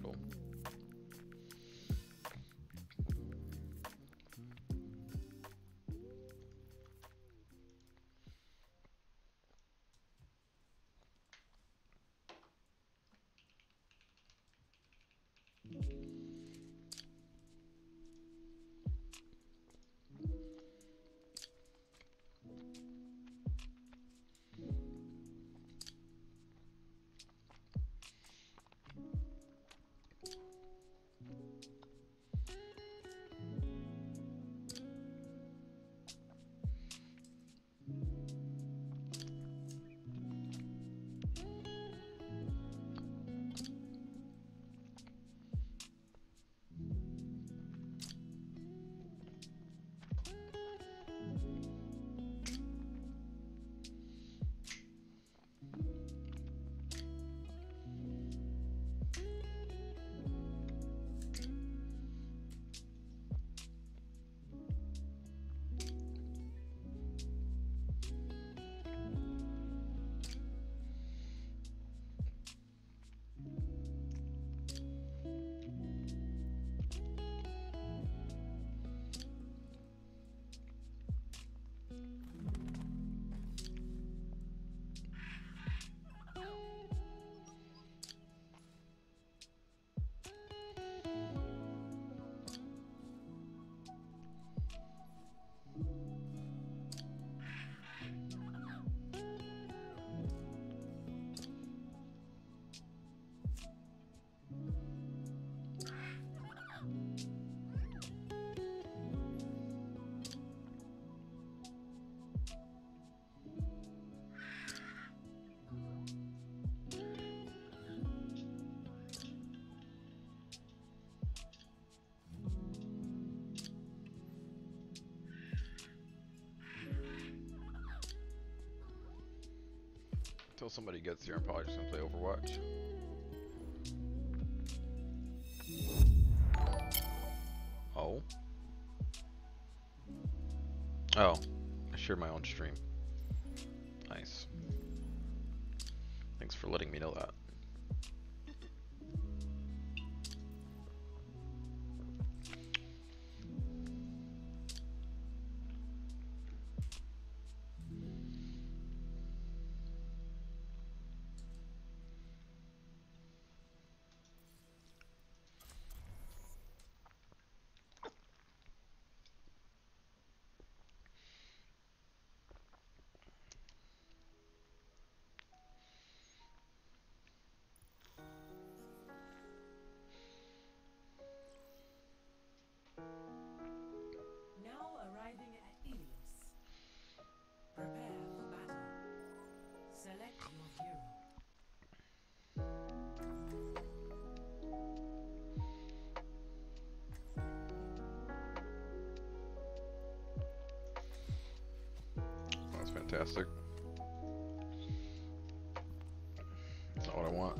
Cool. Until somebody gets here, I'm probably just gonna play Overwatch. Oh. Oh. I share my own stream. Nice. Thanks for letting me know that. That's fantastic. That's not what I want.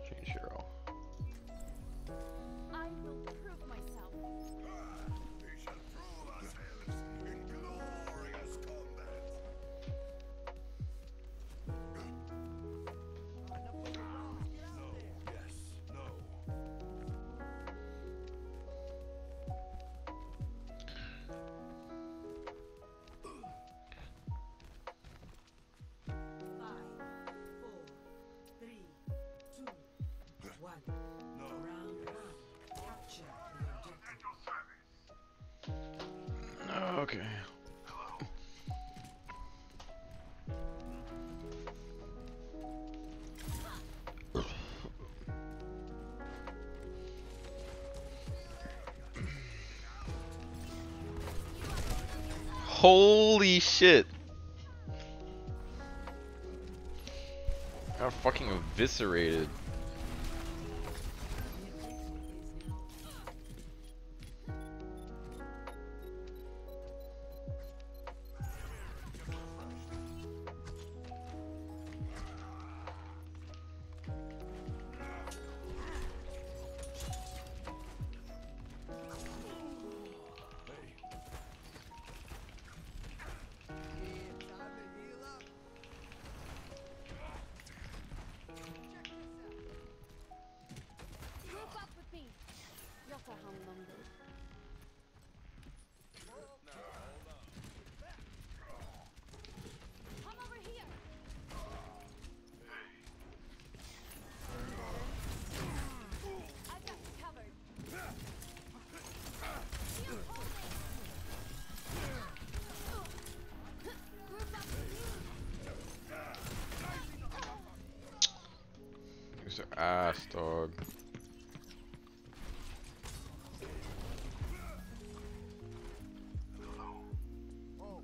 Change hero. I will prove myself. We shall prove ourselves in glorious combat. No, yes, no. Okay. Holy shit! Got fucking eviscerated. matter how long they come over here. I've got you covered. Shield holding. Group up with me. Use their ass, dog.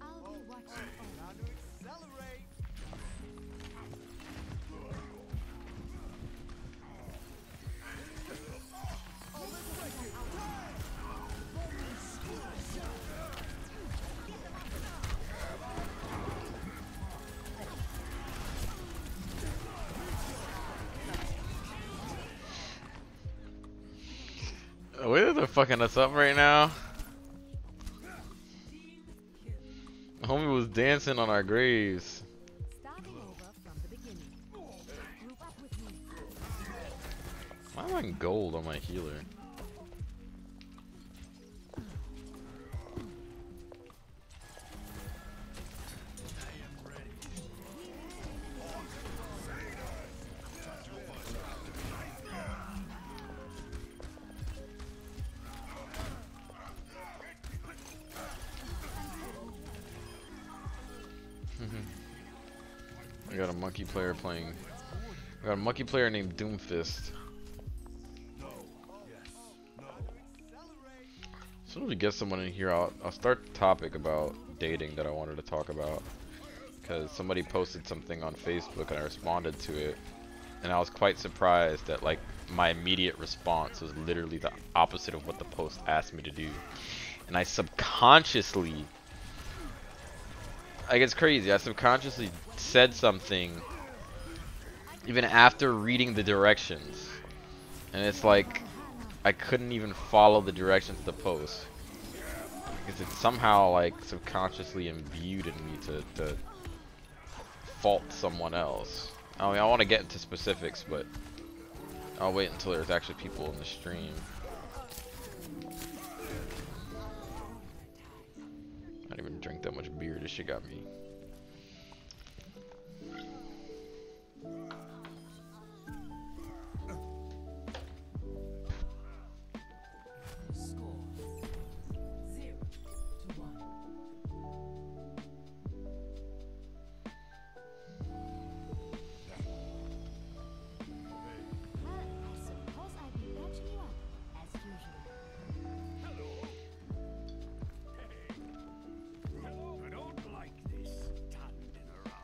I'll be watching over. Time to accelerate. The way that they're fucking us up right now. Homie was dancing on our graves. Starting over from the beginning. Group up with me. Why am I in gold on my healer? I got a monkey player playing. I got a monkey player named Doomfist. As soon as we get someone in here, I'll start the topic about dating that I wanted to talk about. Because somebody posted something on Facebook and I responded to it. And I was quite surprised that like my immediate response was literally the opposite of what the post asked me to do. And I subconsciously, like it's crazy, I subconsciously said something even after reading the directions. And it's like I couldn't even follow the directions of the post. Because it's somehow like subconsciously imbued in me to fault someone else. I mean, I want to get into specifics, but I'll wait until there's actually people in the stream. I didn't even drink that much beer, this shit got me. I don't like this standing around.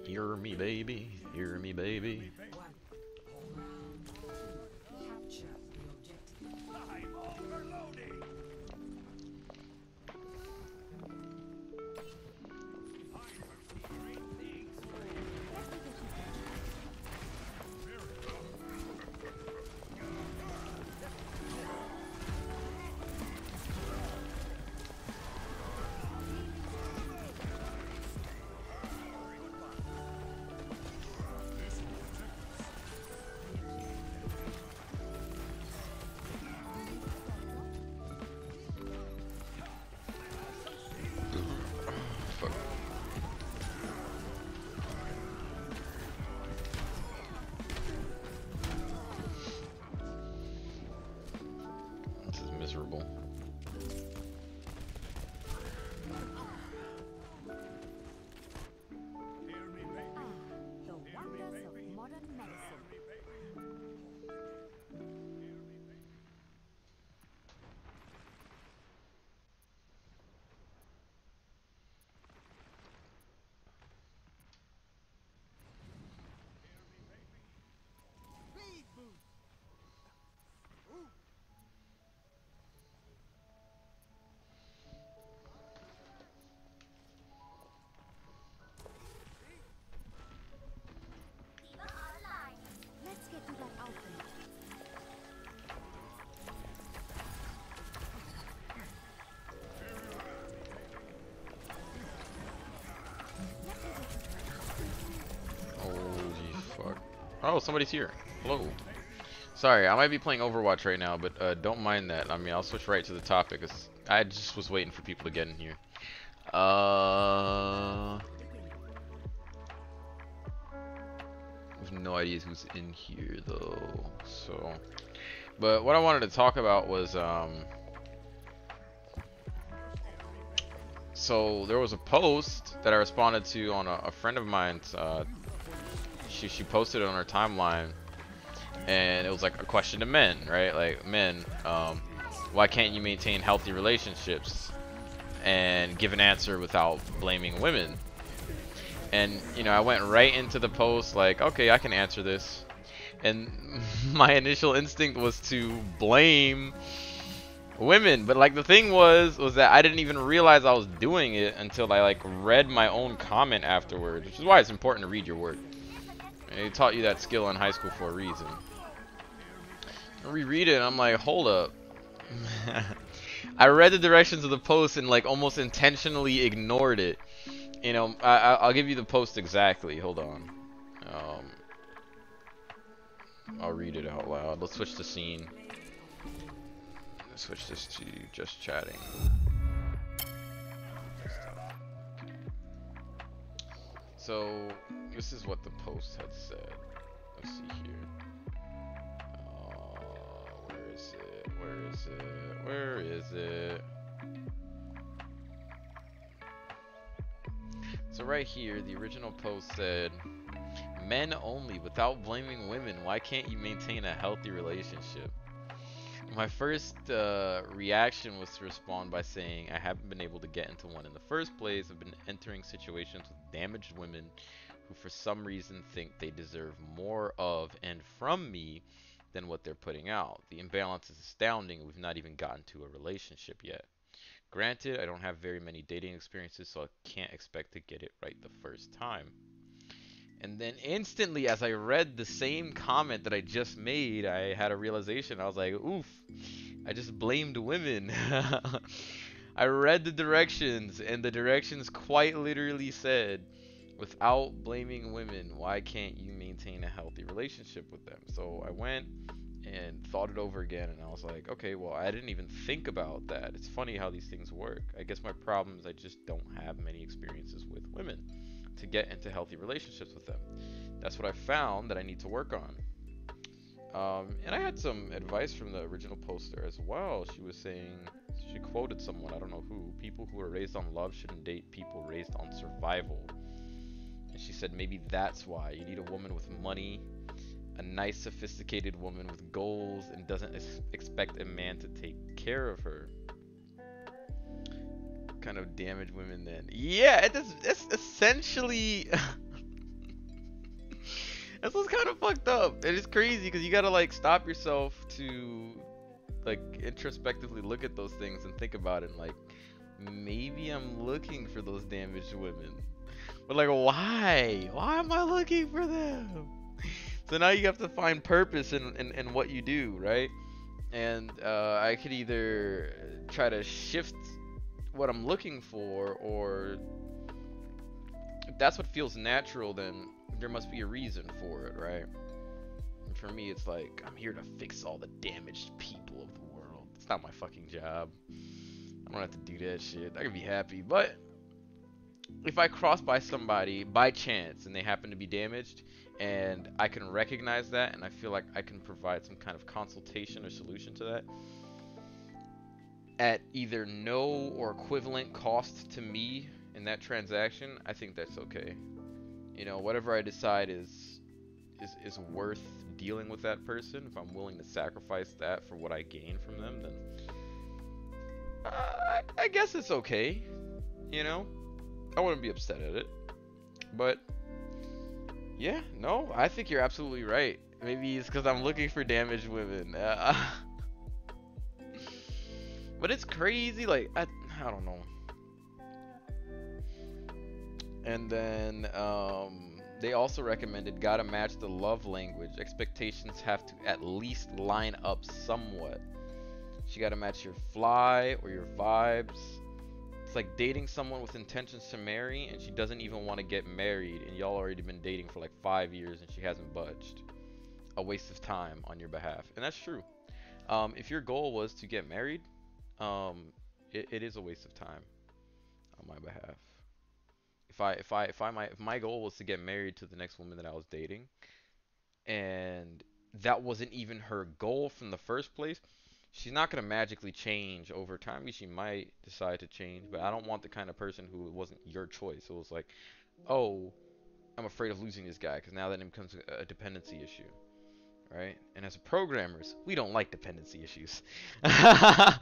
Hear me, baby. Hear me, baby. Hear me, baby. Hear me, baby. Hear me, baby. I'm overloading. Fuck. This is miserable. Hear me, baby. The wonders of modern medicine. Speed boost. Ooh. Oh, somebody's here. Hello. Sorry, I might be playing Overwatch right now, but don't mind that. I mean, I'll switch right to the topic, 'cause I just was waiting for people to get in here. I have no idea who's in here though. So, but what I wanted to talk about was so there was a post that I responded to on a friend of mine's. She posted it on her timeline, and it was like a question to men, right? Like, men, why can't you maintain healthy relationships? And give an answer without blaming women. And you know, I went right into the post like, okay, I can answer this. And my initial instinct was to blame women, but like the thing was that I didn't even realize I was doing it until I like read my own comment afterwards, which is why it's important to read your work. And they taught you that skill in high school for a reason. I reread it and I'm like, hold up. I read the directions of the post and like almost intentionally ignored it. You know, I'll give you the post exactly. Hold on. I'll read it out loud. Let's switch the scene. Let's switch this to just chatting. So this is what the post had said. Let's see here. Where is it? Where is it? Where is it? So right here, the original post said, "Men only, without blaming women. Why can't you maintain a healthy relationship?" My first reaction was to respond by saying, I haven't been able to get into one in the first place. I've been entering situations with damaged women who for some reason think they deserve more of and from me than what they're putting out. The imbalance is astounding. We've not even gotten to a relationship yet. Granted, I don't have very many dating experiences, so I can't expect to get it right the first time. And then instantly, as I read the same comment that I just made, I had a realization. I was like, oof, I just blamed women. I read the directions, and the directions quite literally said, without blaming women, why can't you maintain a healthy relationship with them? So I went and thought it over again, and I was like, okay, well, I didn't even think about that. It's funny how these things work. I guess my problem is I just don't have many experiences with women to get into healthy relationships with them. That's what I found that I need to work on. And I had some advice from the original poster as well. She was saying, she quoted someone, I don't know who, people who are raised on love shouldn't date people raised on survival. And she said maybe that's why you need a woman with money, a nice sophisticated woman with goals and doesn't expect a man to take care of her. Kind of damaged women then. Yeah, it's essentially that's what's kind of fucked up. It is crazy because you gotta like stop yourself to like introspectively look at those things and think about it and, like, maybe I'm looking for those damaged women. But like, why? Why am I looking for them? So now you have to find purpose in what you do, right? And I could either try to shift what I'm looking for, or if that's what feels natural, then there must be a reason for it, right? And for me, it's like, I'm here to fix all the damaged people of the world. It's not my fucking job. I don't have to do that shit. I can be happy, but if I cross by somebody by chance and they happen to be damaged, and I can recognize that, and I feel like I can provide some kind of consultation or solution to that at either no or equivalent cost to me in that transaction, I think that's okay. You know, whatever I decide is worth dealing with that person. If I'm willing to sacrifice that for what I gain from them, then I guess it's okay. You know, I wouldn't be upset at it. But yeah, no, I think you're absolutely right. Maybe it's because I'm looking for damaged women. But it's crazy, like, I don't know. And then they also recommended gotta match the love language. Expectations have to at least line up somewhat. She gotta match your fly or your vibes. It's like dating someone with intentions to marry and she doesn't even want to get married, and y'all already been dating for like 5 years and she hasn't budged. a waste of time on your behalf, and that's true. If your goal was to get married, it is a waste of time on my behalf. If my goal was to get married to the next woman that I was dating, and that wasn't even her goal from the first place, she's not gonna magically change over time. I mean, she might decide to change, but I don't want the kind of person who it wasn't your choice. It was like, oh, I'm afraid of losing this guy because now that it becomes a dependency issue, right? And as programmers, we don't like dependency issues. I'm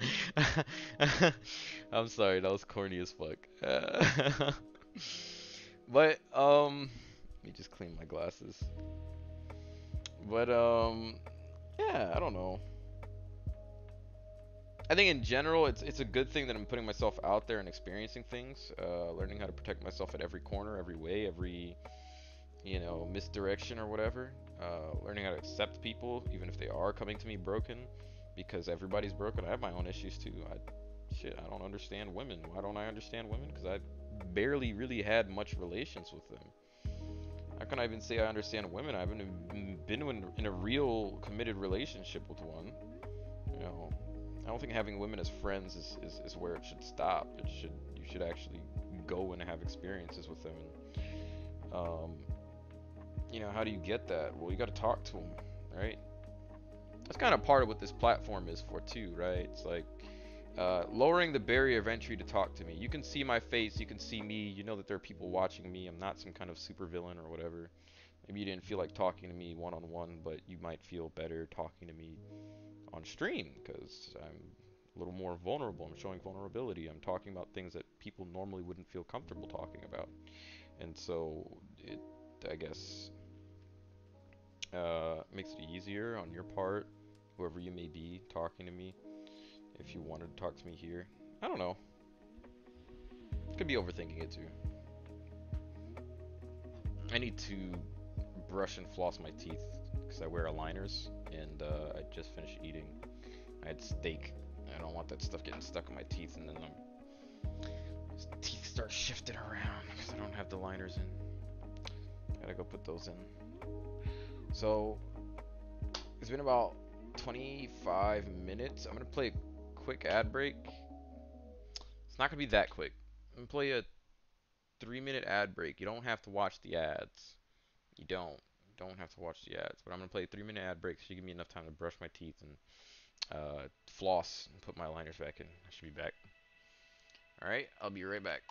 sorry, that was corny as fuck. But let me just clean my glasses. But yeah, I don't know. I think in general, it's a good thing that I'm putting myself out there and experiencing things, learning how to protect myself at every corner, every way, every misdirection or whatever. Learning how to accept people, even if they are coming to me broken, because everybody's broken. I have my own issues too. I don't understand women. Why don't I understand women? Because I barely really had much relations with them. How can I even say I understand women? I haven't been in a real committed relationship with one. You know, I don't think having women as friends is where it should stop. You should actually go and have experiences with them. And, how do you get that? Well, you got to talk to them, right? That's kind of part of what this platform is for too, right? It's like lowering the barrier of entry to talk to me. You can see my face, you can see me, you know that there are people watching me. I'm not some kind of super villain or whatever. Maybe you didn't feel like talking to me one-on-one, but you might feel better talking to me on stream because I'm a little more vulnerable. I'm showing vulnerability. I'm talking about things that people normally wouldn't feel comfortable talking about. And so it, I guess, makes it easier on your part, whoever you may be talking to me, if you wanted to talk to me here. I don't know. Could be overthinking it too. I need to brush and floss my teeth because I wear aligners, and I just finished eating. I had steak. I don't want that stuff getting stuck in my teeth, and then teeth start shifting around because I don't have the liners in. Gotta go put those in. So it's been about 25 minutes. I'm gonna play a quick ad break. It's not gonna be that quick. I'm gonna play a 3-minute ad break. You don't have to watch the ads. You don't have to watch the ads. But I'm gonna play a 3-minute ad break so you give me enough time to brush my teeth and floss and put my liners back in. I should be back. All right, I'll be right back.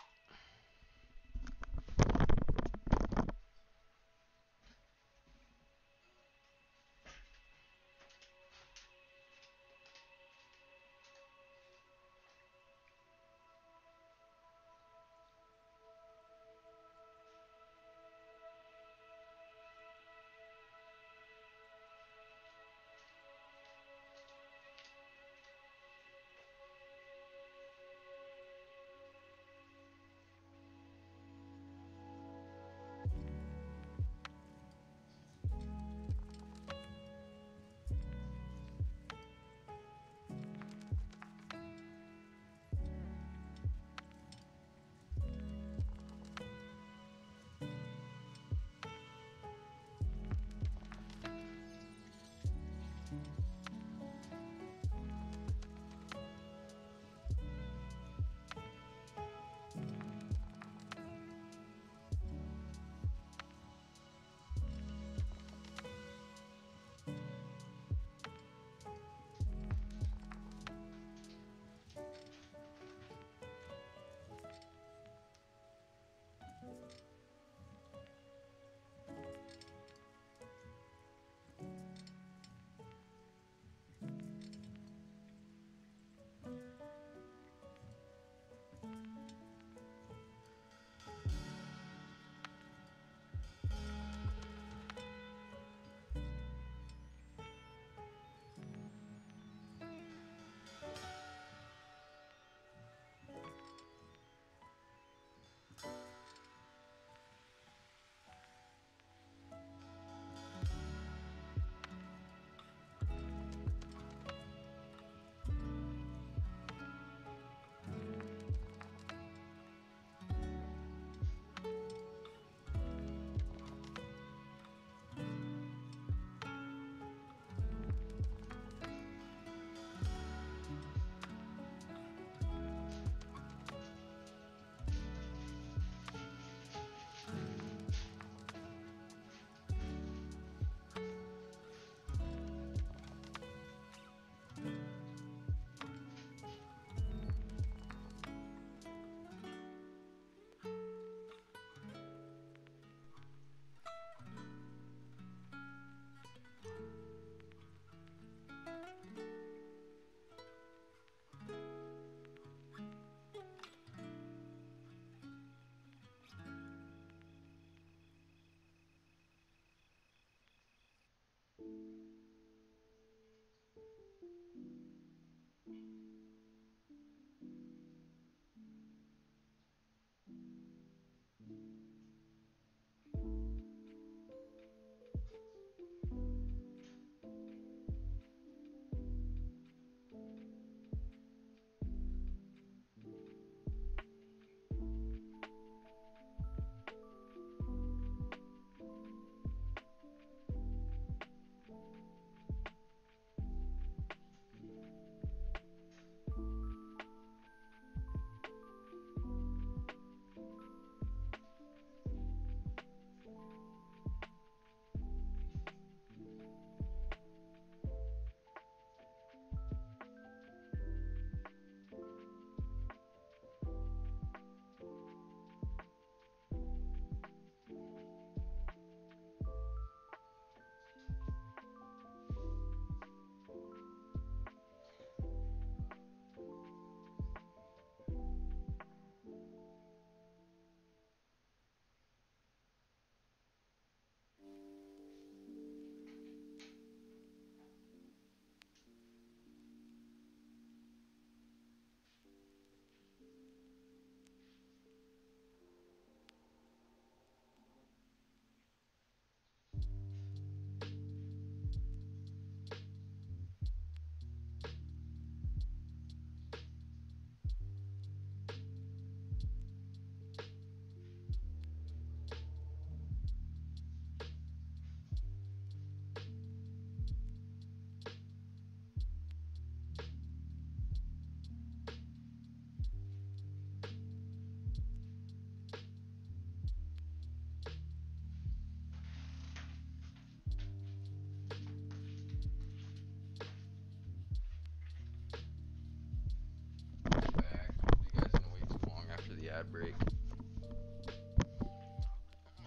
Back. You guys gonna wait too long after the ad break.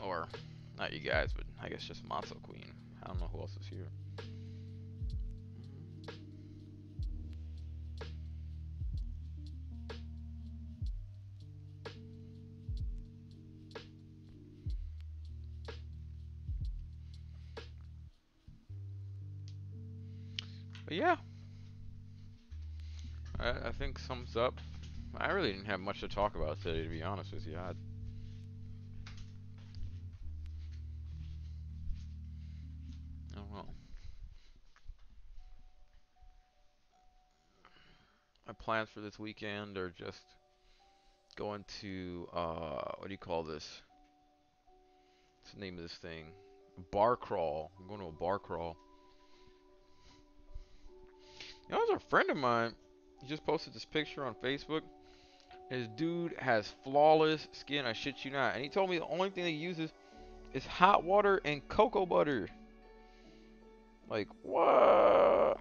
Or, not you guys, but I guess just Matzo Queen. I don't know who else is here. But yeah, I think sums up. I really didn't have much to talk about today, to be honest with you. I don't know. My plans for this weekend are just going to, what do you call this? What's the name of this thing? Bar crawl. I'm going to a bar crawl. You know, there's a friend of mine. He just posted this picture on Facebook. His dude has flawless skin. I shit you not. And he told me the only thing he uses is hot water and cocoa butter. Like, what?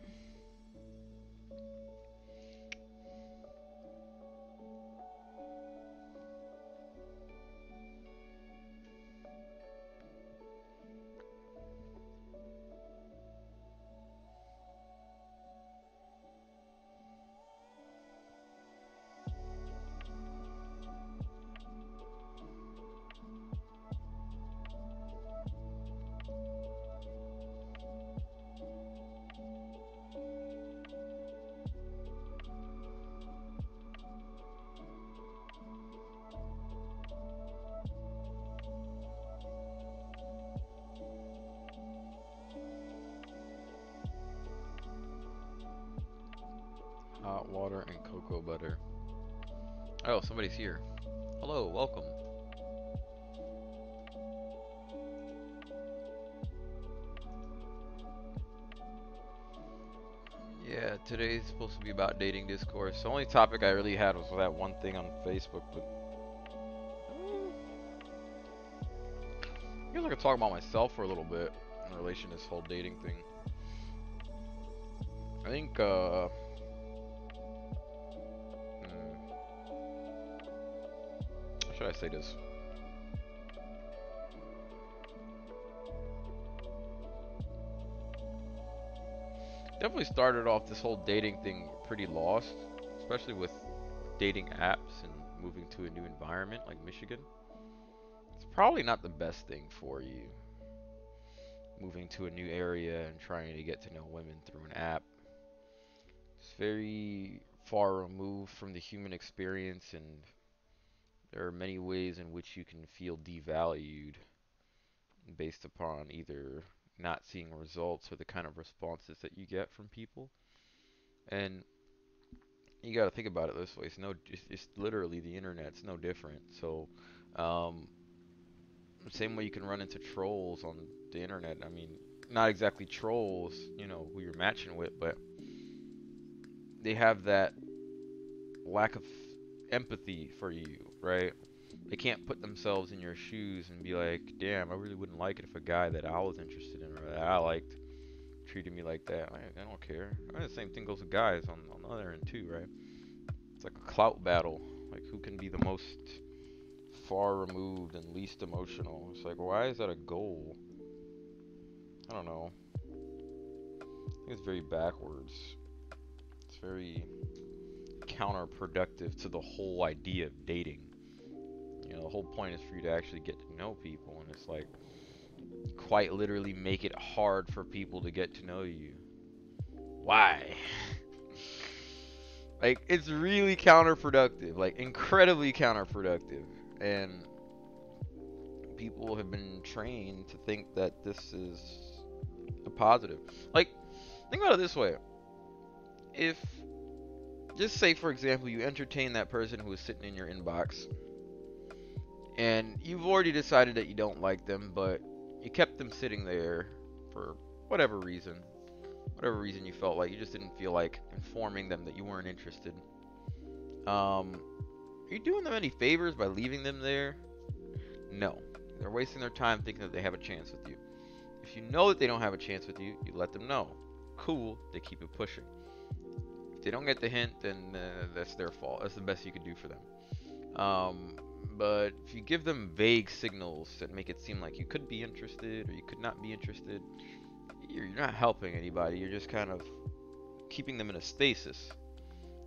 Hot water and cocoa butter. Oh, somebody's here. Hello, welcome. Yeah, today's supposed to be about dating discourse. The only topic I really had was that one thing on Facebook, but I guess I could talk about myself for a little bit in relation to this whole dating thing. I think, how should I say this? Definitely started off this whole dating thing pretty lost, especially with dating apps and moving to a new environment like Michigan. It's probably not the best thing for you, moving to a new area and trying to get to know women through an app. Just very far removed from the human experience, and there are many ways in which you can feel devalued based upon either not seeing results or the kind of responses that you get from people. And you got to think about it this way. It's literally the internet. It's no different. So, um, same way you can run into trolls on the internet. I mean, not exactly trolls, who you're matching with, but they have that lack of empathy for you, right? They can't put themselves in your shoes and be like, damn, I really wouldn't like it if a guy that I was interested in or that I liked treated me like that. I don't care. The same thing goes with guys on the other end too, right? It's like a clout battle. Like who can be the most far removed and least emotional. It's like, why is that a goal? I don't know. I think it's very backwards. It's very counterproductive to the whole idea of dating. The whole point is for you to actually get to know people, and it's like quite literally make it hard for people to get to know you. Why? Like, it's really counterproductive, like incredibly counterproductive. And people have been trained to think that this is a positive. Like, think about it this way. If, just say for example, you entertain that person who is sitting in your inbox, and you've already decided that you don't like them, but you kept them sitting there for whatever reason. Whatever reason you felt like you just didn't feel like informing them that you weren't interested. Are you doing them any favors by leaving them there? No. They're wasting their time thinking that they have a chance with you. If you know that they don't have a chance with you, you let them know. Cool, they keep it pushing. If they don't get the hint, then that's their fault. That's the best you could do for them. But if you give them vague signals that make it seem like you could be interested or you could not be interested, you're not helping anybody. You're just kind of keeping them in a stasis.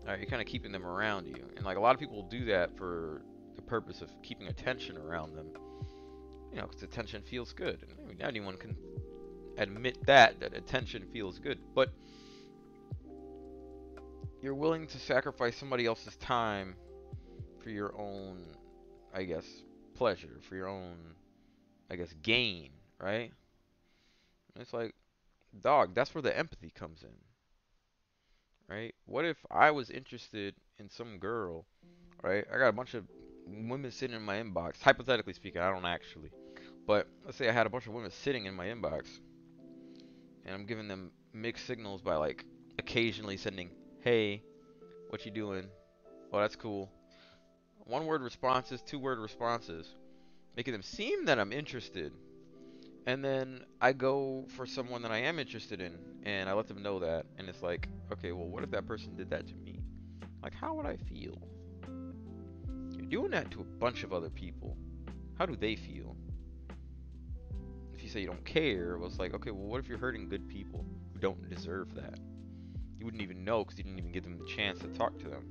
All right, you're kind of keeping them around you, and like a lot of people do that for the purpose of keeping attention around them. Because attention feels good, and I mean, anyone can admit that attention feels good. But you're willing to sacrifice somebody else's time for your own, I guess, pleasure, for your own, I guess, gain, right? And it's like, dog, that's where the empathy comes in, right? What if I was interested in some girl, right? I got a bunch of women sitting in my inbox. Hypothetically speaking, I don't actually. But let's say I had a bunch of women sitting in my inbox, and I'm giving them mixed signals by like occasionally sending, "Hey, what you doing? Oh, that's cool." One word responses, two word responses, making them seem that I'm interested. And then I go for someone that I am interested in, and I let them know that. And it's like, okay, well, what if that person did that to me? Like, how would I feel? You're doing that to a bunch of other people. How do they feel? If you say you don't care, well, it's like, okay, well, what if you're hurting good people who don't deserve that? You wouldn't even know because you didn't even give them the chance to talk to them.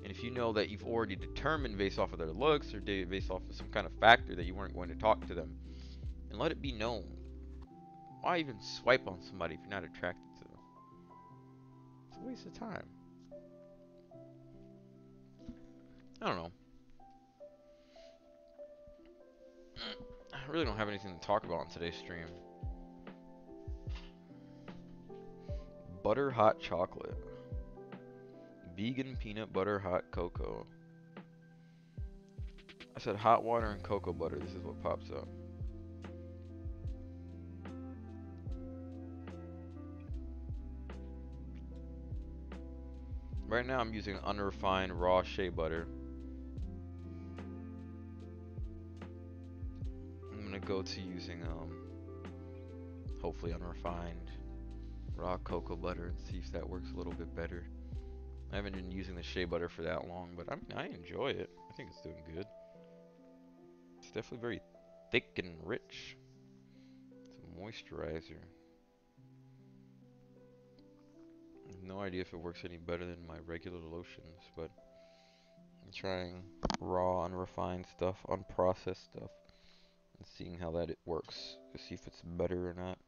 And if you know that you've already determined based off of their looks or based off of some kind of factor that you weren't going to talk to them, and let it be known. Why even swipe on somebody if you're not attracted to them? It's a waste of time. I don't know. I really don't have anything to talk about on today's stream. Butter hot chocolate. Vegan peanut butter hot cocoa. I said hot water and cocoa butter. This is what pops up. Right now I'm using unrefined raw shea butter. I'm gonna go to using hopefully unrefined raw cocoa butter and see if that works a little bit better. I haven't been using the shea butter for that long, but I enjoy it. I think it's doing good. It's definitely very thick and rich. It's a moisturizer. I have no idea if it works any better than my regular lotions, but I'm trying raw, unrefined stuff, unprocessed stuff, and seeing how that it works to see if it's better or not.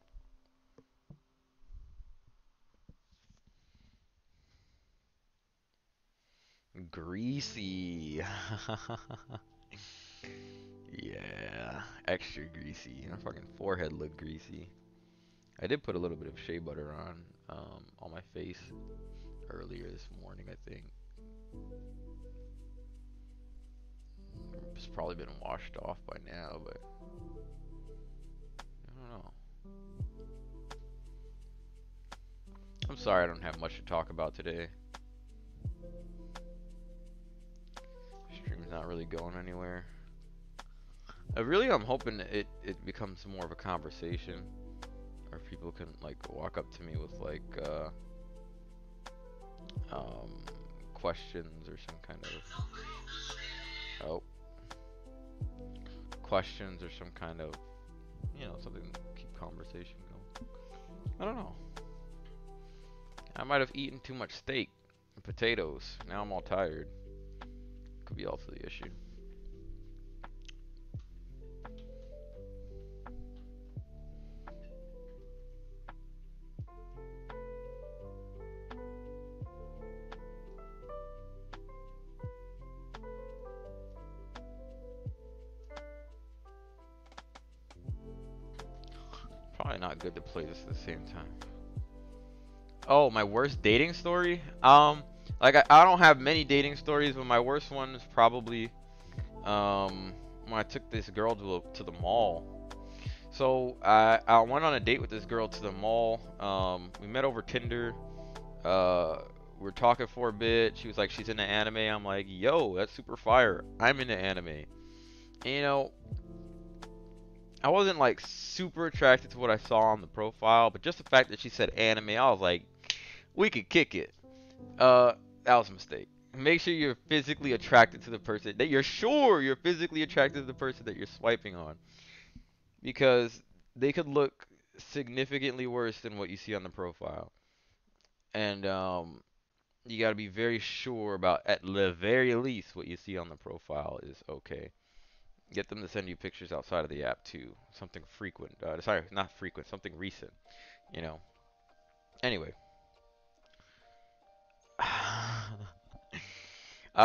Greasy. Yeah, extra greasy. My fucking forehead looked greasy. I did put a little bit of shea butter on my face earlier this morning, I think. It's probably been washed off by now, but I don't know. I'm sorry I don't have much to talk about today. Stream's not really going anywhere. I'm hoping it becomes more of a conversation, or people can like walk up to me with like questions or some kind of questions or some kind of something to keep conversation going. I don't know. I might have eaten too much steak and potatoes. Now I'm all tired. Could be also the issue. Probably not good to play this at the same time. Oh, my worst dating story? Like I don't have many dating stories, but my worst one is probably when I took this girl to the mall. So I went on a date with this girl to the mall. We met over Tinder. We were talking for a bit. She was like, she's into anime. I'm like, yo, that's super fire. I'm into anime. And, I wasn't like super attracted to what I saw on the profile, but just the fact that she said anime, I was like, we could kick it. That was a mistake. Make sure you're physically attracted to the person that you're sure you're physically attracted to the person that you're swiping on, because they could look significantly worse than what you see on the profile. And you got to be very sure about, at the very least, what you see on the profile is okay. Get them to send you pictures outside of the app too. Something frequent. Sorry, not frequent. Something recent. Anyway. I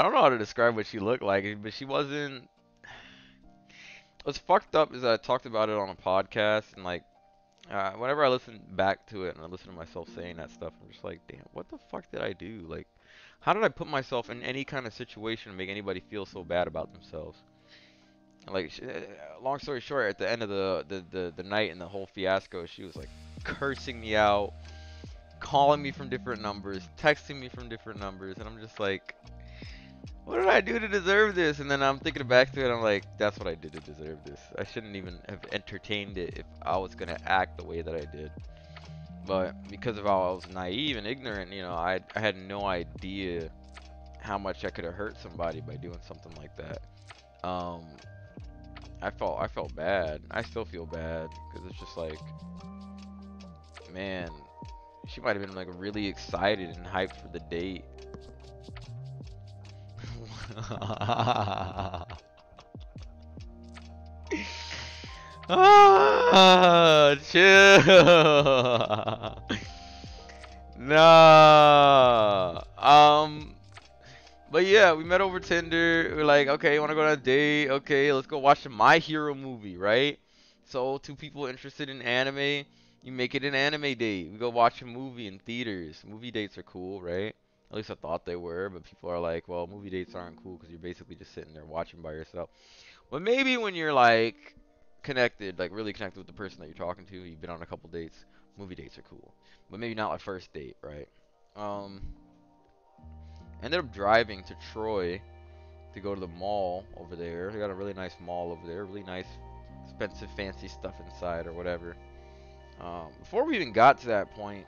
don't know how to describe what she looked like, but she wasn't. What's fucked up is I talked about it on a podcast, and like, whenever I listen back to it and I listen to myself saying that stuff, I'm just like, damn, what the fuck did I do? Like, how did I put myself in any kind of situation to make anybody feel so bad about themselves? Like, long story short, at the end of the night and the whole fiasco, she was like cursing me out, calling me from different numbers, texting me from different numbers, and I'm just like, what did I do to deserve this? And then I'm thinking back to it, I'm like, that's what I did to deserve this. I shouldn't even have entertained it if I was gonna act the way that I did. But because of how I was naive and ignorant, I had no idea how much I could have hurt somebody by doing something like that. I felt bad. I still feel bad because it's just like, man, she might have been like really excited and hyped for the date. Chill. Nah. But yeah, we met over Tinder. We're like, okay, you wanna go on a date? Okay, let's go watch the My Hero movie, right? So, two people interested in anime, you make it an anime date. We go watch a movie in theaters. Movie dates are cool, right? At least I thought they were, but people are like, well, movie dates aren't cool because you're basically just sitting there watching by yourself. But maybe when you're like connected, like really connected with the person that you're talking to, you've been on a couple dates, movie dates are cool. But maybe not a first date, right? Ended up driving to Troy to go to the mall over there. They got a really nice mall over there, really nice, expensive, fancy stuff inside or whatever. Before we even got to that point,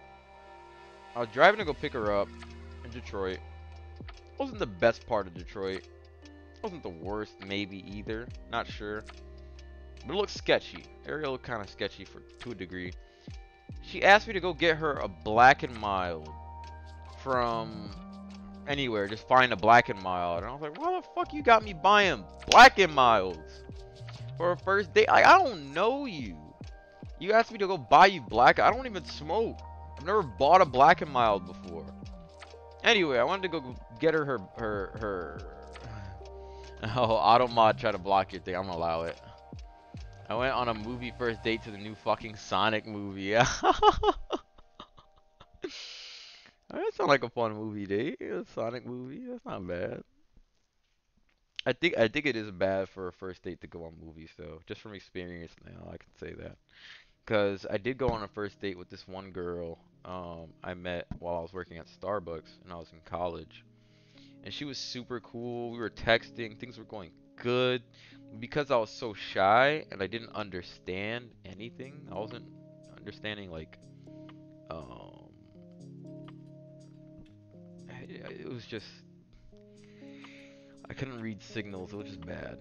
I was driving to go pick her up in Detroit. Wasn't the best part of Detroit. Wasn't the worst, maybe either. Not sure. But it looked sketchy. Area looked kind of sketchy to a degree. She asked me to go get her a Black and Mild from anywhere. Just find a Black and Mild. And I was like, why the fuck you got me buying Black and Milds for a first date? I don't know you. You asked me to go buy you Black. I don't even smoke. I've never bought a Black and Mild before. Anyway, I wanted to go get her. Oh, auto mod try to block your thing. I'm gonna allow it. I went on a movie first date to the new fucking Sonic movie. Yeah. That sounds like a fun movie date. A Sonic movie. That's not bad. I think it is bad for a first date to go on movies though. Just from experience now, I can say that. Cause I did go on a first date with this one girl I met while I was working at Starbucks and I was in college. And she was super cool. We were texting, things were going good. Because I was so shy and I didn't understand anything, I wasn't understanding like um it was just I couldn't read signals. It was just bad.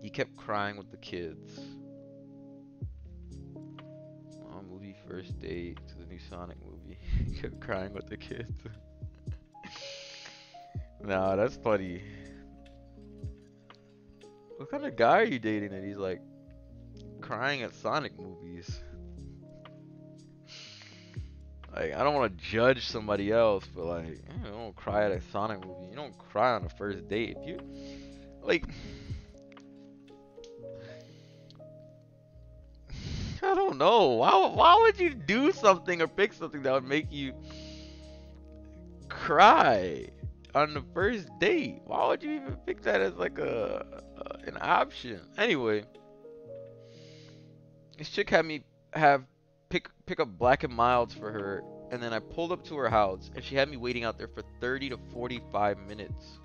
He kept crying with the kids. Movie first date to the new Sonic movie. He kept crying with the kids. Nah, that's funny. What kind of guy are you dating that he's like crying at Sonic movies? Like, I don't want to judge somebody else, but like, you don't cry at a Sonic movie. You don't cry on a first date. If you, like, I don't know. Why would you do something or pick something that would make you cry on the first date? Why would you even pick that as like an option? Anyway, this chick had me pick up Black and Milds for her, and then I pulled up to her house, and she had me waiting out there for 30 to 45 minutes.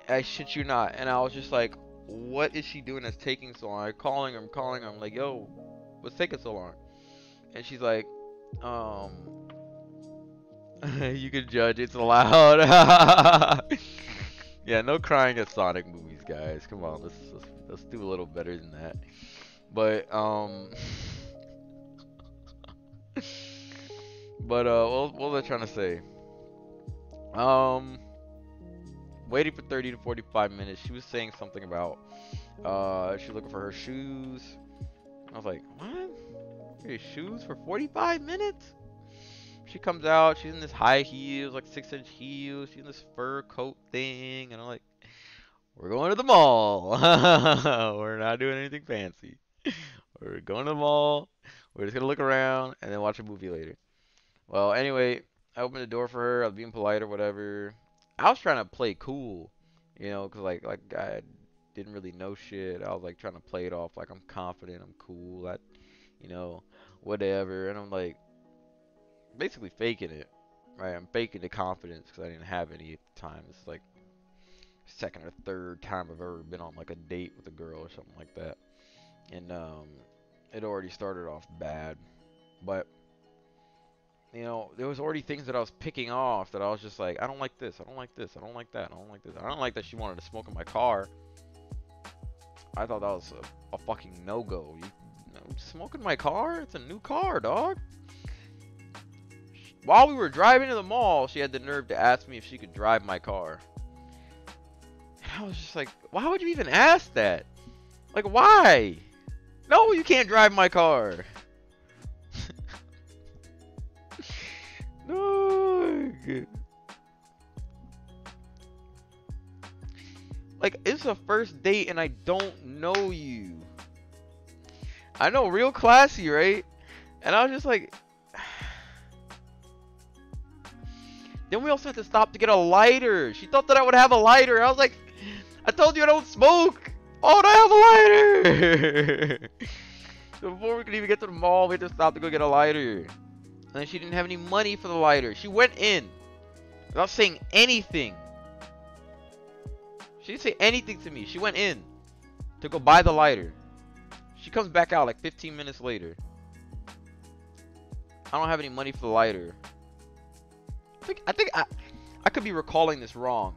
I shit you not. And I was just like, what is she doing that's taking so long? I'm calling her. I'm like, yo, what's taking so long? And she's like, you can judge, it's allowed. Yeah, no crying at Sonic movies, guys. Come on, let's do a little better than that. But what was I trying to say? Waiting for 30 to 45 minutes. She was saying something about she's looking for her shoes. I was like, what? Your shoes for 45 minutes? She comes out, she's in this high heels, like 6-inch heels, she's in this fur coat thing, and I'm like, we're going to the mall. We're not doing anything fancy. We're going to the mall, we're just gonna look around and then watch a movie later. Well, anyway, I opened the door for her, I was being polite or whatever. I was trying to play cool, you know, cause like I didn't really know shit. I was like trying to play it off like I'm confident, I'm cool, you know, whatever. And I'm like basically faking it, right? I'm faking the confidence because I didn't have any at the time. It's like second or third time I've ever been on like a date with a girl or something like that, and it already started off bad, but. You know, there was already things that I was picking off that I was just like, I don't like this, I don't like this, I don't like that, I don't like this. I don't like that she wanted to smoke in my car. I thought that was a fucking no-go. You know, smoke in my car? It's a new car, dog. While we were driving to the mall, she had the nerve to ask me if she could drive my car. And I was just like, why would you even ask that? Like, why? No, you can't drive my car. No. Like, it's a first date and I don't know you. I know, real classy, right? And I was just like... Then we also had to stop to get a lighter. She thought that I would have a lighter. I was like, I told you I don't smoke. Oh, I have a lighter. So before we could even get to the mall, we had to stop to go get a lighter. And then she didn't have any money for the lighter. She went in without saying anything. She didn't say anything to me. She went in to go buy the lighter. She comes back out like 15 minutes later. I don't have any money for the lighter. I think I could be recalling this wrong.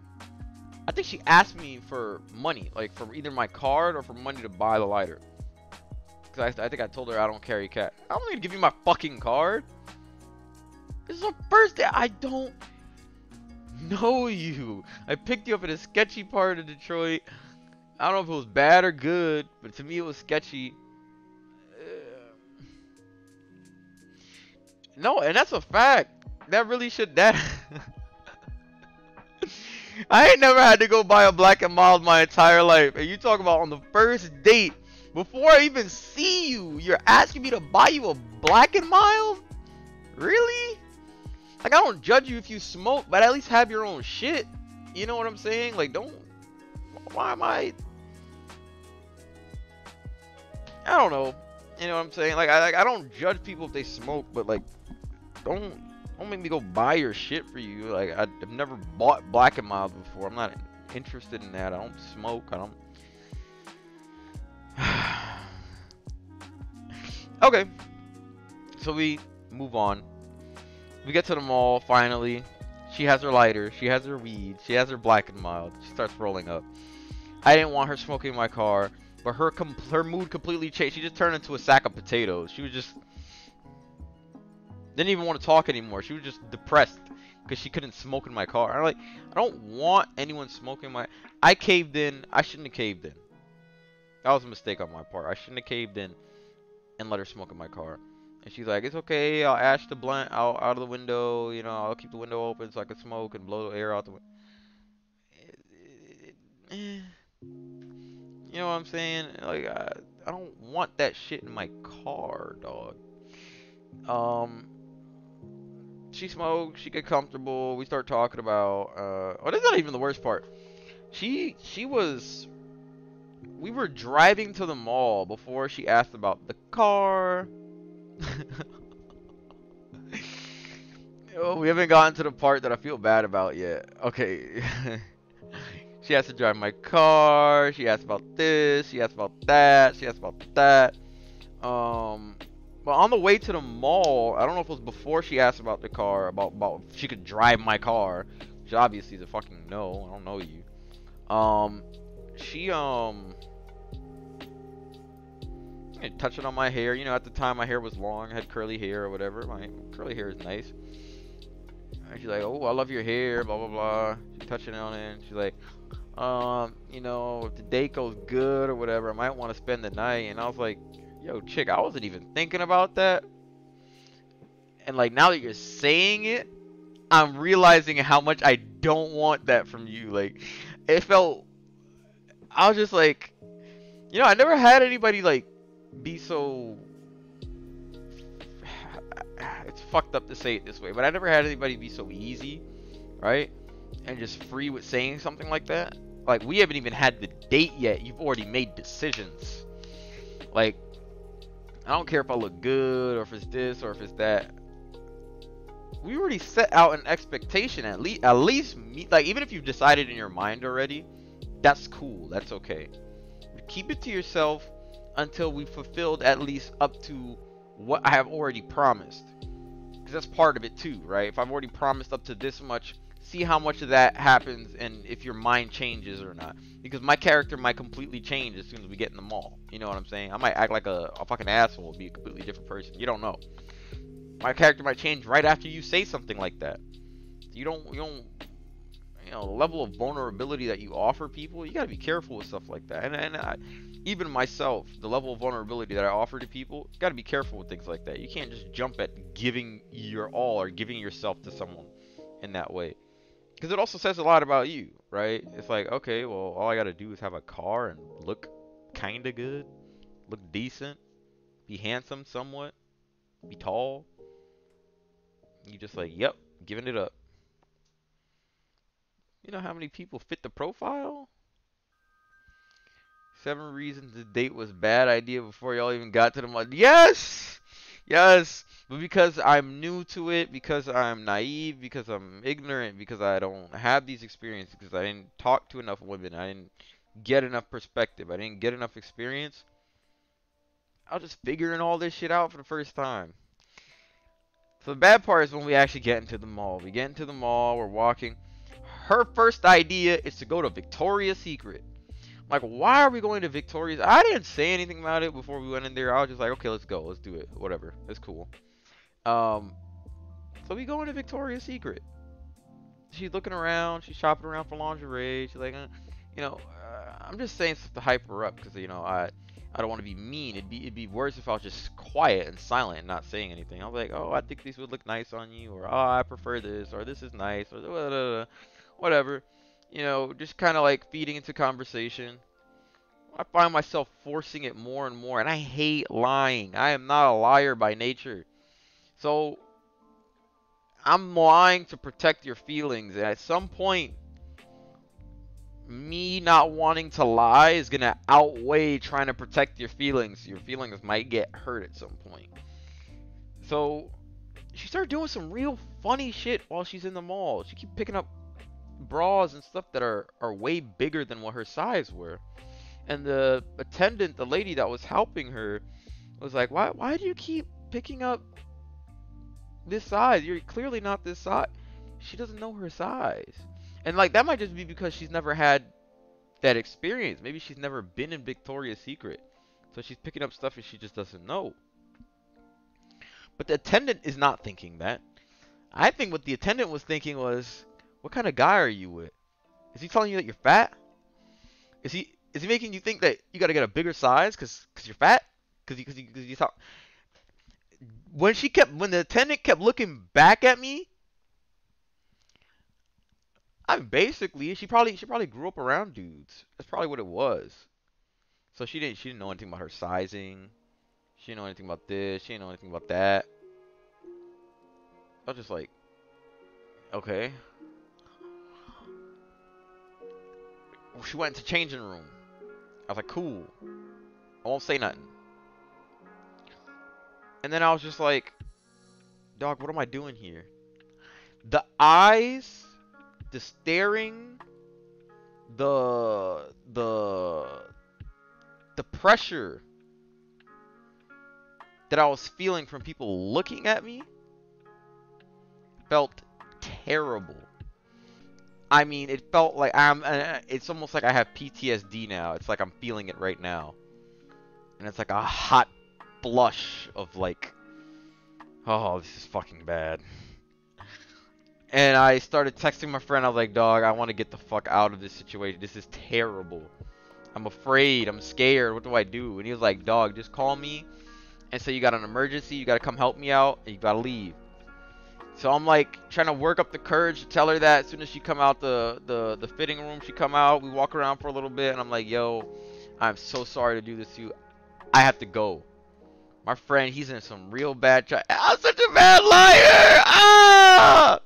I think she asked me for money, like for either my card or for money to buy the lighter. Because I think I told her I don't carry cash. I'm not gonna give you my fucking card. This is our first day. I don't know you. I picked you up in a sketchy part of Detroit. I don't know if it was bad or good, but to me it was sketchy. No, and that's a fact. That really should that. I ain't never had to go buy a Black and Mild my entire life. And you talk about on the first date, before I even see you, you're asking me to buy you a Black and Mild? Really? Like, I don't judge you if you smoke, but at least have your own shit. You know what I'm saying? Like, don't. Why am I don't know. You know what I'm saying? Like, I don't judge people if they smoke, but like, don't make me go buy your shit for you. Like, I've never bought Black and Mild before. I'm not interested in that. I don't smoke. I don't. Okay. So we move on. We get to the mall finally. She has her lighter. She has her weed. She has her Black and Mild. She starts rolling up. I didn't want her smoking in my car, but her mood completely changed. She just turned into a sack of potatoes. She was just didn't even want to talk anymore. She was just depressed because she couldn't smoke in my car. I'm like, I don't want anyone smoking my. I caved in. I shouldn't have caved in. That was a mistake on my part. I shouldn't have caved in and let her smoke in my car. And she's like, it's okay. I'll ash the blunt out of the window. You know, I'll keep the window open so I can smoke and blow the air out the window. You know what I'm saying? Like, I don't want that shit in my car, dog. She smoked. She get comfortable. We start talking about. Oh, that's not even the worst part. We were driving to the mall before she asked about the car. Oh, we haven't gotten to the part that I feel bad about yet. Okay. She has to drive my car. She asked about this. She asked about that. She asked about that. But on the way to the mall, I don't know if it was before she asked about the car, about if she could drive my car. Which obviously is a fucking no. I don't know you. She touching on my hair. You know, at the time my hair was long. I had curly hair or whatever. My curly hair is nice. And she's like, oh, I love your hair, blah, blah, blah. She's touching on it. And she's like, you know, if the date goes good or whatever, I might want to spend the night. And I was like, yo, chick, I wasn't even thinking about that. And like, now that you're saying it, I'm realizing how much I don't want that from you. Like, it felt, I was just like, you know, I never had anybody like be so, it's fucked up to say it this way, but I never had anybody be so easy, right? And just free with saying something like that. Like, we haven't even had the date yet. You've already made decisions. Like, I don't care if I look good or if it's this or if it's that. We already set out an expectation at least me, like, even if you've decided in your mind already, that's cool. That's okay. But keep it to yourself until we fulfilled at least up to what I have already promised. Because that's part of it too, right? If I've already promised up to this much, see how much of that happens and if your mind changes or not. Because my character might completely change as soon as we get in the mall. You know what I'm saying? I might act like a fucking asshole, be a completely different person. You don't know. My character might change right after you say something like that. You know, the level of vulnerability that you offer people, you gotta be careful with stuff like that. And even myself, the level of vulnerability that I offer to people, you gotta be careful with things like that. You can't just jump at giving your all or giving yourself to someone in that way. Because it also says a lot about you, right? It's like, okay, well, all I gotta do is have a car and look kinda good, look decent, be handsome somewhat, be tall. You just like, yep, giving it up. You know how many people fit the profile? 7 reasons the date was bad idea before y'all even got to the mall. Yes! Yes! But because I'm new to it, because I'm naive, because I'm ignorant, because I don't have these experiences, because I didn't talk to enough women, I didn't get enough perspective, I didn't get enough experience, I was just figuring all this shit out for the first time. So the bad part is when we actually get into the mall. We get into the mall, we're walking. Her first idea is to go to Victoria's Secret. I'm like, why are we going to Victoria's? I didn't say anything about it before we went in there. I was just like, okay, let's go. Let's do it. Whatever. It's cool. So we go into Victoria's Secret. She's looking around. She's shopping around for lingerie. She's like, I'm just saying stuff to hype her up because, I don't want to be mean. It'd be worse if I was just quiet and silent and not saying anything. I was like, oh, I think these would look nice on you, or oh, I prefer this, or this is nice, or whatever. You know, just kind of like feeding into conversation. I find myself forcing it more and more, and I hate lying. I am not a liar by nature. So I'm lying to protect your feelings, and at some point, me not wanting to lie is gonna outweigh trying to protect your feelings. Your feelings might get hurt at some point. So she started doing some real funny shit while she's in the mall. She keep picking up bras and stuff that are way bigger than what her size were. And the attendant, the lady that was helping her, was like, why do you keep picking up this size? You're clearly not this size. She doesn't know her size. And like that might just be because she's never had that experience. Maybe she's never been in Victoria's Secret. So she's picking up stuff and she just doesn't know. But the attendant is not thinking that. I think what the attendant was thinking was, what kind of guy are you with? Is he telling you that you're fat? Is he making you think that you got to get a bigger size cuz you're fat? Cuz you thought when the attendant kept looking back at me, she probably grew up around dudes. That's probably what it was. So she didn't know anything about her sizing. She didn't know anything about this. She didn't know anything about that. I was just like, okay. She went into changing room. I was like, cool. I won't say nothing. And then I was just like, dog, what am I doing here? The eyes, the staring, the pressure that I was feeling from people looking at me felt terrible. I mean, it felt like it's almost like I have PTSD now. It's like I'm feeling it right now. And it's like a hot blush of like, oh, this is fucking bad. And I started texting my friend. I was like, dog, I want to get the fuck out of this situation. This is terrible. I'm afraid. I'm scared. What do I do? And he was like, dog, just call me and say you got an emergency. You got to come help me out. And you got to leave. So I'm like trying to work up the courage to tell her that. As soon as she come out the fitting room, she come out. We walk around for a little bit. And I'm like, yo, I'm so sorry to do this to you. I have to go. My friend, he's in some real bad trouble. I'm such a bad liar. Ah!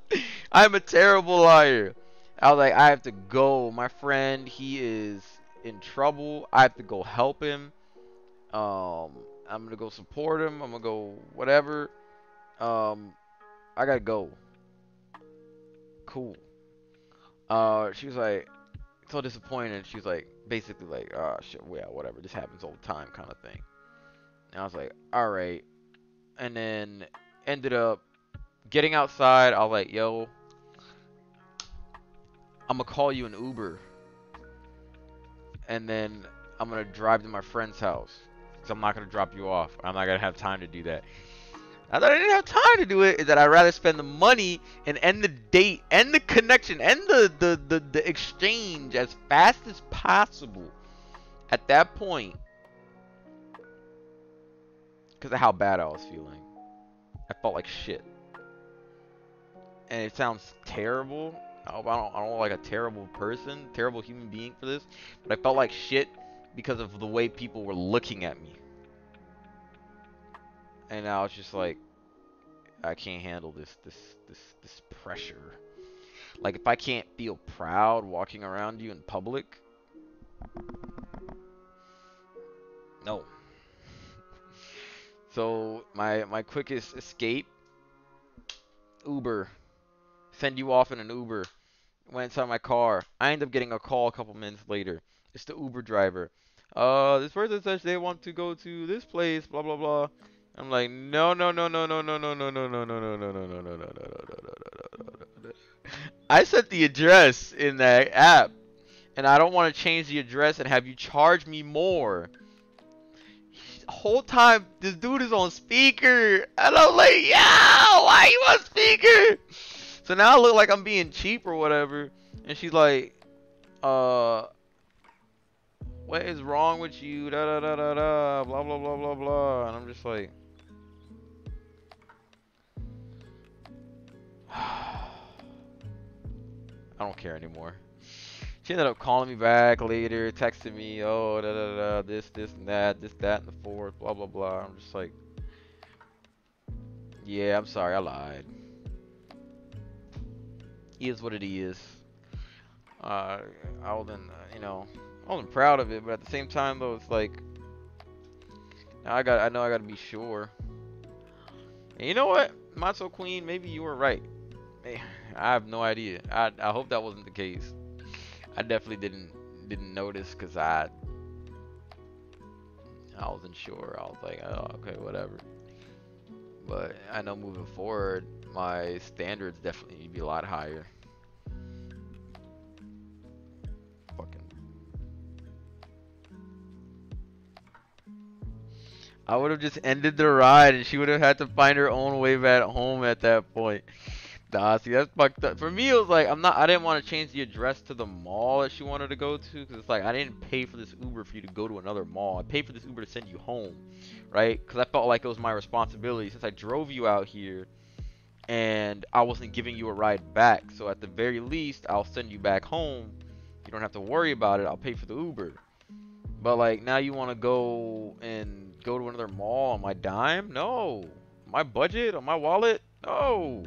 I'm a terrible liar. I was like, I have to go. My friend, he is in trouble. I have to go help him. I'm gonna go support him. I'm gonna go whatever. I gotta go. Cool. She was like so disappointed. She was like basically like, oh shit, yeah, whatever. This happens all the time, kind of thing. And I was like, all right. And then ended up getting outside. I was like, yo, I'm gonna call you an Uber, and then I'm gonna drive to my friend's house, because I'm not gonna drop you off. I'm not gonna have time to do that. Not that I didn't have time to do it, is that I'd rather spend the money and end the date, end the connection, end the exchange as fast as possible at that point, because of how bad I was feeling. I felt like shit. And it sounds terrible. I don't look like a terrible person, terrible human being for this, but I felt like shit because of the way people were looking at me. And I was just like, I can't handle this pressure. Like, if I can't feel proud walking around you in public, no. So my quickest escape, Uber. Send you off in an Uber. Went inside my car. I end up getting a call a couple minutes later. It's the Uber driver. This person says they want to go to this place, blah blah blah. I'm like, no no no no no no no no no no no no no no no no no no no. I set the address in that app, and I don't want to change the address and have you charge me more. Whole time this dude is on speaker, and I'm like, yo, why you on speaker? So now I look like I'm being cheap or whatever, and she's like, What is wrong with you? Da da da da da. Blah blah blah blah blah. And I'm just like, I don't care anymore. She ended up calling me back later, texting me, oh da da da, this and that, this that and the fourth, blah blah blah. I'm just like, yeah, I'm sorry, I lied. Is what it is. I wasn't, I wasn't proud of it, but at the same time though, it's like, I know I gotta be sure. And you know what, Matzo Queen, maybe you were right. I have no idea. I hope that wasn't the case. I definitely didn't notice because I wasn't sure. I was like, oh, okay, whatever. But I know moving forward, my standards definitely need to be a lot higher. Fucking. I would have just ended the ride and she would have had to find her own way back home at that point. Nah, see, that's fucked up. For me, it was like, I didn't want to change the address to the mall that she wanted to go to, because it's like, I didn't pay for this Uber for you to go to another mall. I paid for this Uber to send you home, right? Because I felt like it was my responsibility since I drove you out here and I wasn't giving you a ride back. So at the very least, I'll send you back home. You don't have to worry about it. I'll pay for the Uber. But like, now you want to go to another mall on my dime? No. My budget, on my wallet? No.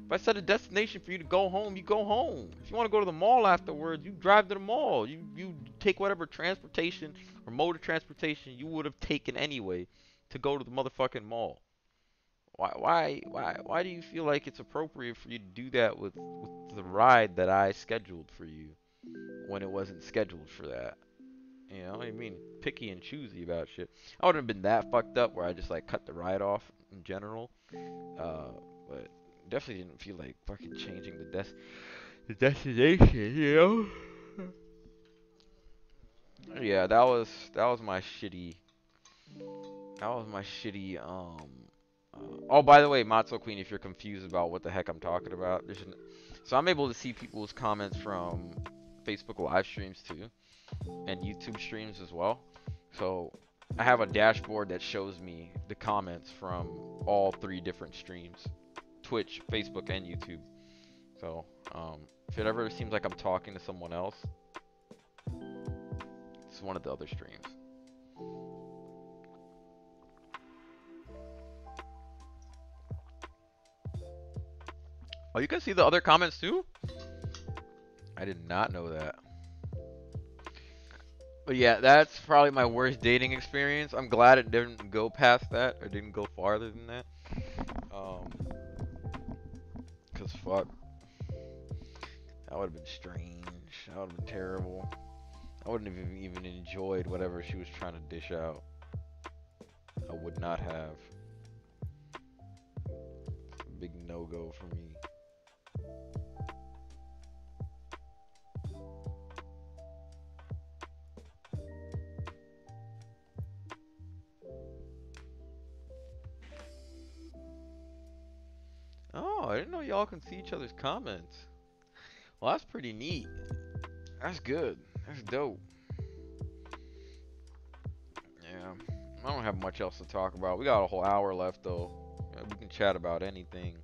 If I set a destination for you to go home, you go home. If you want to go to the mall afterwards, you drive to the mall. You take whatever transportation or mode of transportation you would have taken anyway to go to the motherfucking mall. Why do you feel like it's appropriate for you to do that with the ride that I scheduled for you when it wasn't scheduled for that? You know what I mean? Picky and choosy about shit. I wouldn't have been that fucked up where I just like cut the ride off in general. But definitely didn't feel like fucking changing the destination, you know? Yeah, that was my shitty oh, by the way, Matzo Queen, if you're confused about what the heck I'm talking about, so I'm able to see people's comments from Facebook live streams too, and YouTube streams as well. So I have a dashboard that shows me the comments from all three different streams: Twitch, Facebook, and YouTube. So if it ever seems like I'm talking to someone else, it's one of the other streams. Oh, you can see the other comments too? I did not know that. But yeah, that's probably my worst dating experience. I'm glad it didn't go past that, or didn't go farther than that. Um, Cause fuck, that would have been strange. That would have been terrible. I wouldn't have even enjoyed whatever she was trying to dish out. I would not have. It's a big no-go for me. Oh, I didn't know y'all can see each other's comments. Well, that's pretty neat. That's good. That's dope. Yeah. I don't have much else to talk about. We got a whole hour left, though. Yeah, we can chat about anything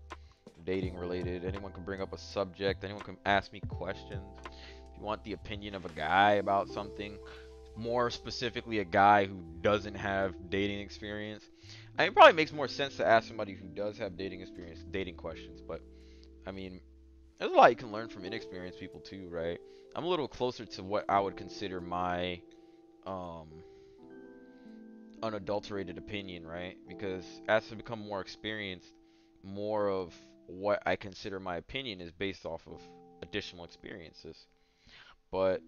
dating related. Anyone can bring up a subject. Anyone can ask me questions. If you want the opinion of a guy about something, more specifically a guy who doesn't have dating experience, I mean, it probably makes more sense to ask somebody who does have dating experience dating questions. But I mean, there's a lot you can learn from inexperienced people too, right? I'm a little closer to what I would consider my um unadulterated opinion, right? Because as I become more experienced, more of what I consider my opinion is based off of additional experiences. But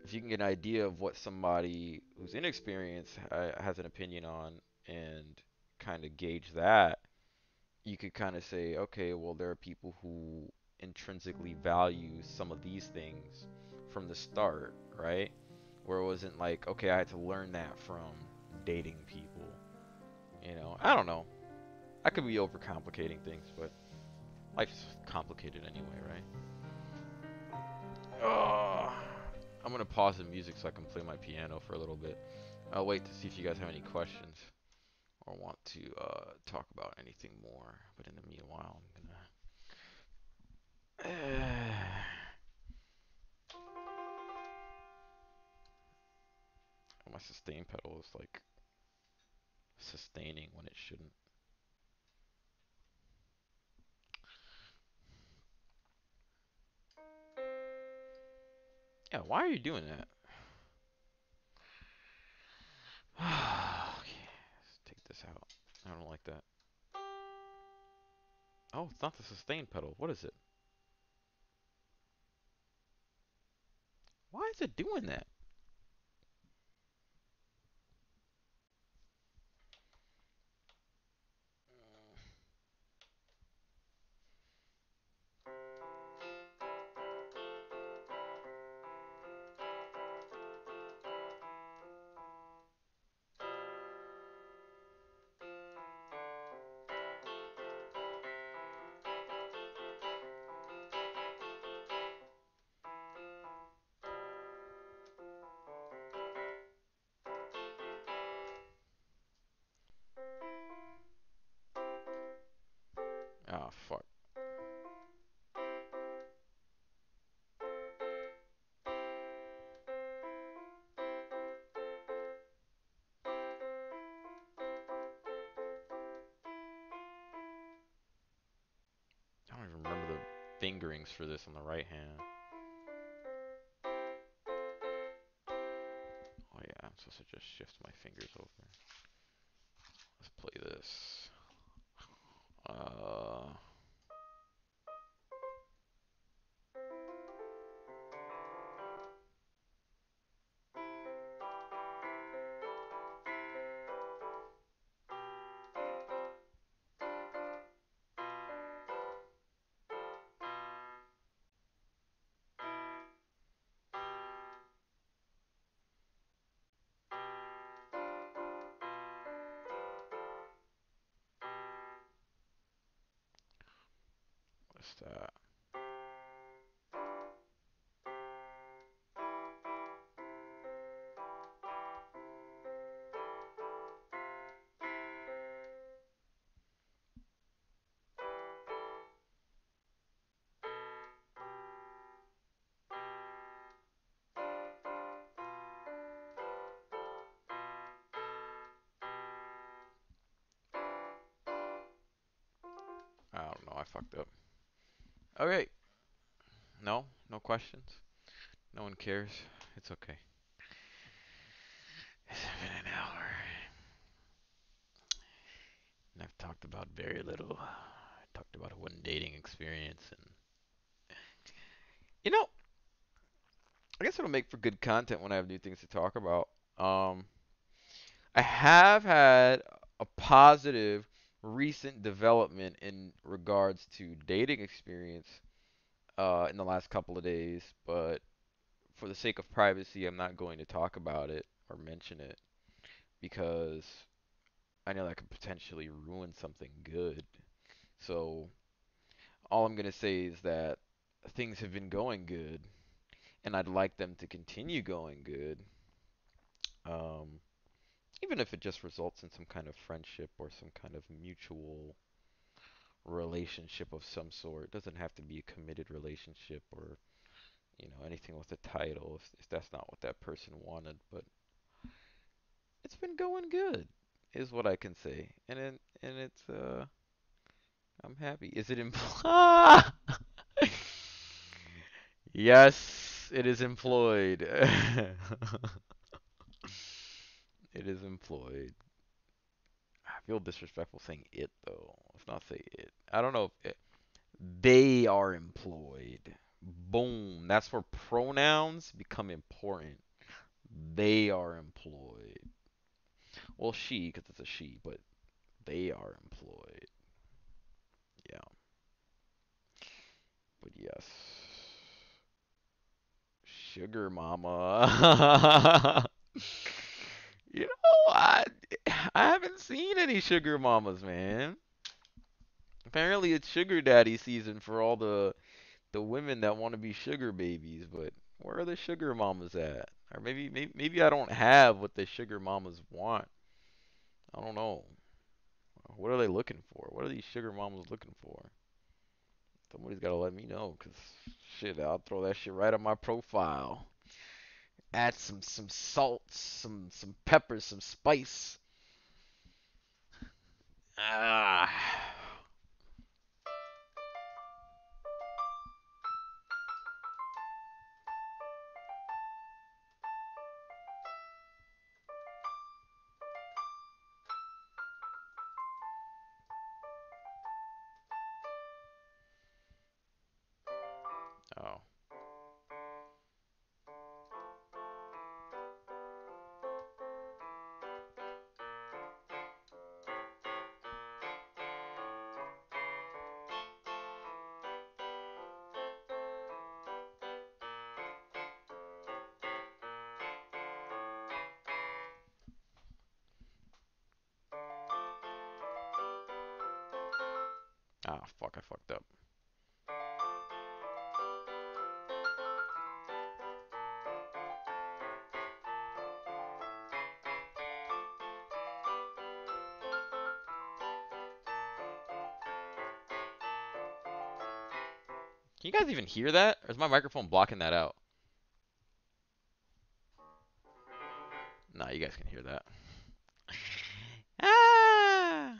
if you can get an idea of what somebody who's inexperienced has an opinion on and kind of gauge that, you could kind of say, okay, well, there are people who intrinsically value some of these things from the start, right? Where it wasn't like, okay, I had to learn that from dating people. You know, I don't know. I could be overcomplicating things, but life's complicated anyway, right? Oh, I'm gonna pause the music so I can play my piano for a little bit. I'll wait to see if you guys have any questions or want to talk about anything more. But in the meanwhile, I'm gonna. My sustain pedal is like sustaining when it shouldn't. Yeah, why are you doing that? Okay, let's take this out. I don't like that. Oh, it's not the sustain pedal. What is it? Why is it doing that? Oh, fuck. I don't even remember the fingerings for this on the right hand. Oh yeah, I'm supposed to just shift my fingers over. Let's play this. Uh, what's that? I don't know. I fucked up. Okay. No, no questions. No one cares. It's okay. It's been an hour, and I've talked about very little. I talked about one dating experience, and you know, I guess it'll make for good content when I have new things to talk about. Um, I have had a positive recent development in regards to dating experience in the last couple of days, but for the sake of privacy, I'm not going to talk about it or mention it because I know that could potentially ruin something good. So all I'm going to say is that things have been going good, and I'd like them to continue going good. Um, Even if it just results in some kind of friendship or some kind of mutual relationship of some sort. It doesn't have to be a committed relationship or, anything with a title if that's not what that person wanted. But it's been going good, is what I can say. And I'm happy. Is it employed? Yes, it is employed. It is employed. I feel disrespectful saying it though. Let's not say it. I don't know if they are employed. Boom. That's where pronouns become important. They are employed. Well, she, because it's a she, but they are employed. Yeah. But yes. Sugar mama. I haven't seen any sugar mamas, man. Apparently it's sugar daddy season for all the women that want to be sugar babies, but Where are the sugar mamas at? Or maybe I don't have what the sugar mamas want. I don't know. What are they looking for? What are these sugar mamas looking for? Somebody's gotta let me know, cause shit, I'll throw that shit right on my profile. Add some salt, some pepper, some spice. Ah. Oh. Ah, fuck, I fucked up. Can you guys even hear that? Or is my microphone blocking that out? Nah, you guys can hear that. Ah!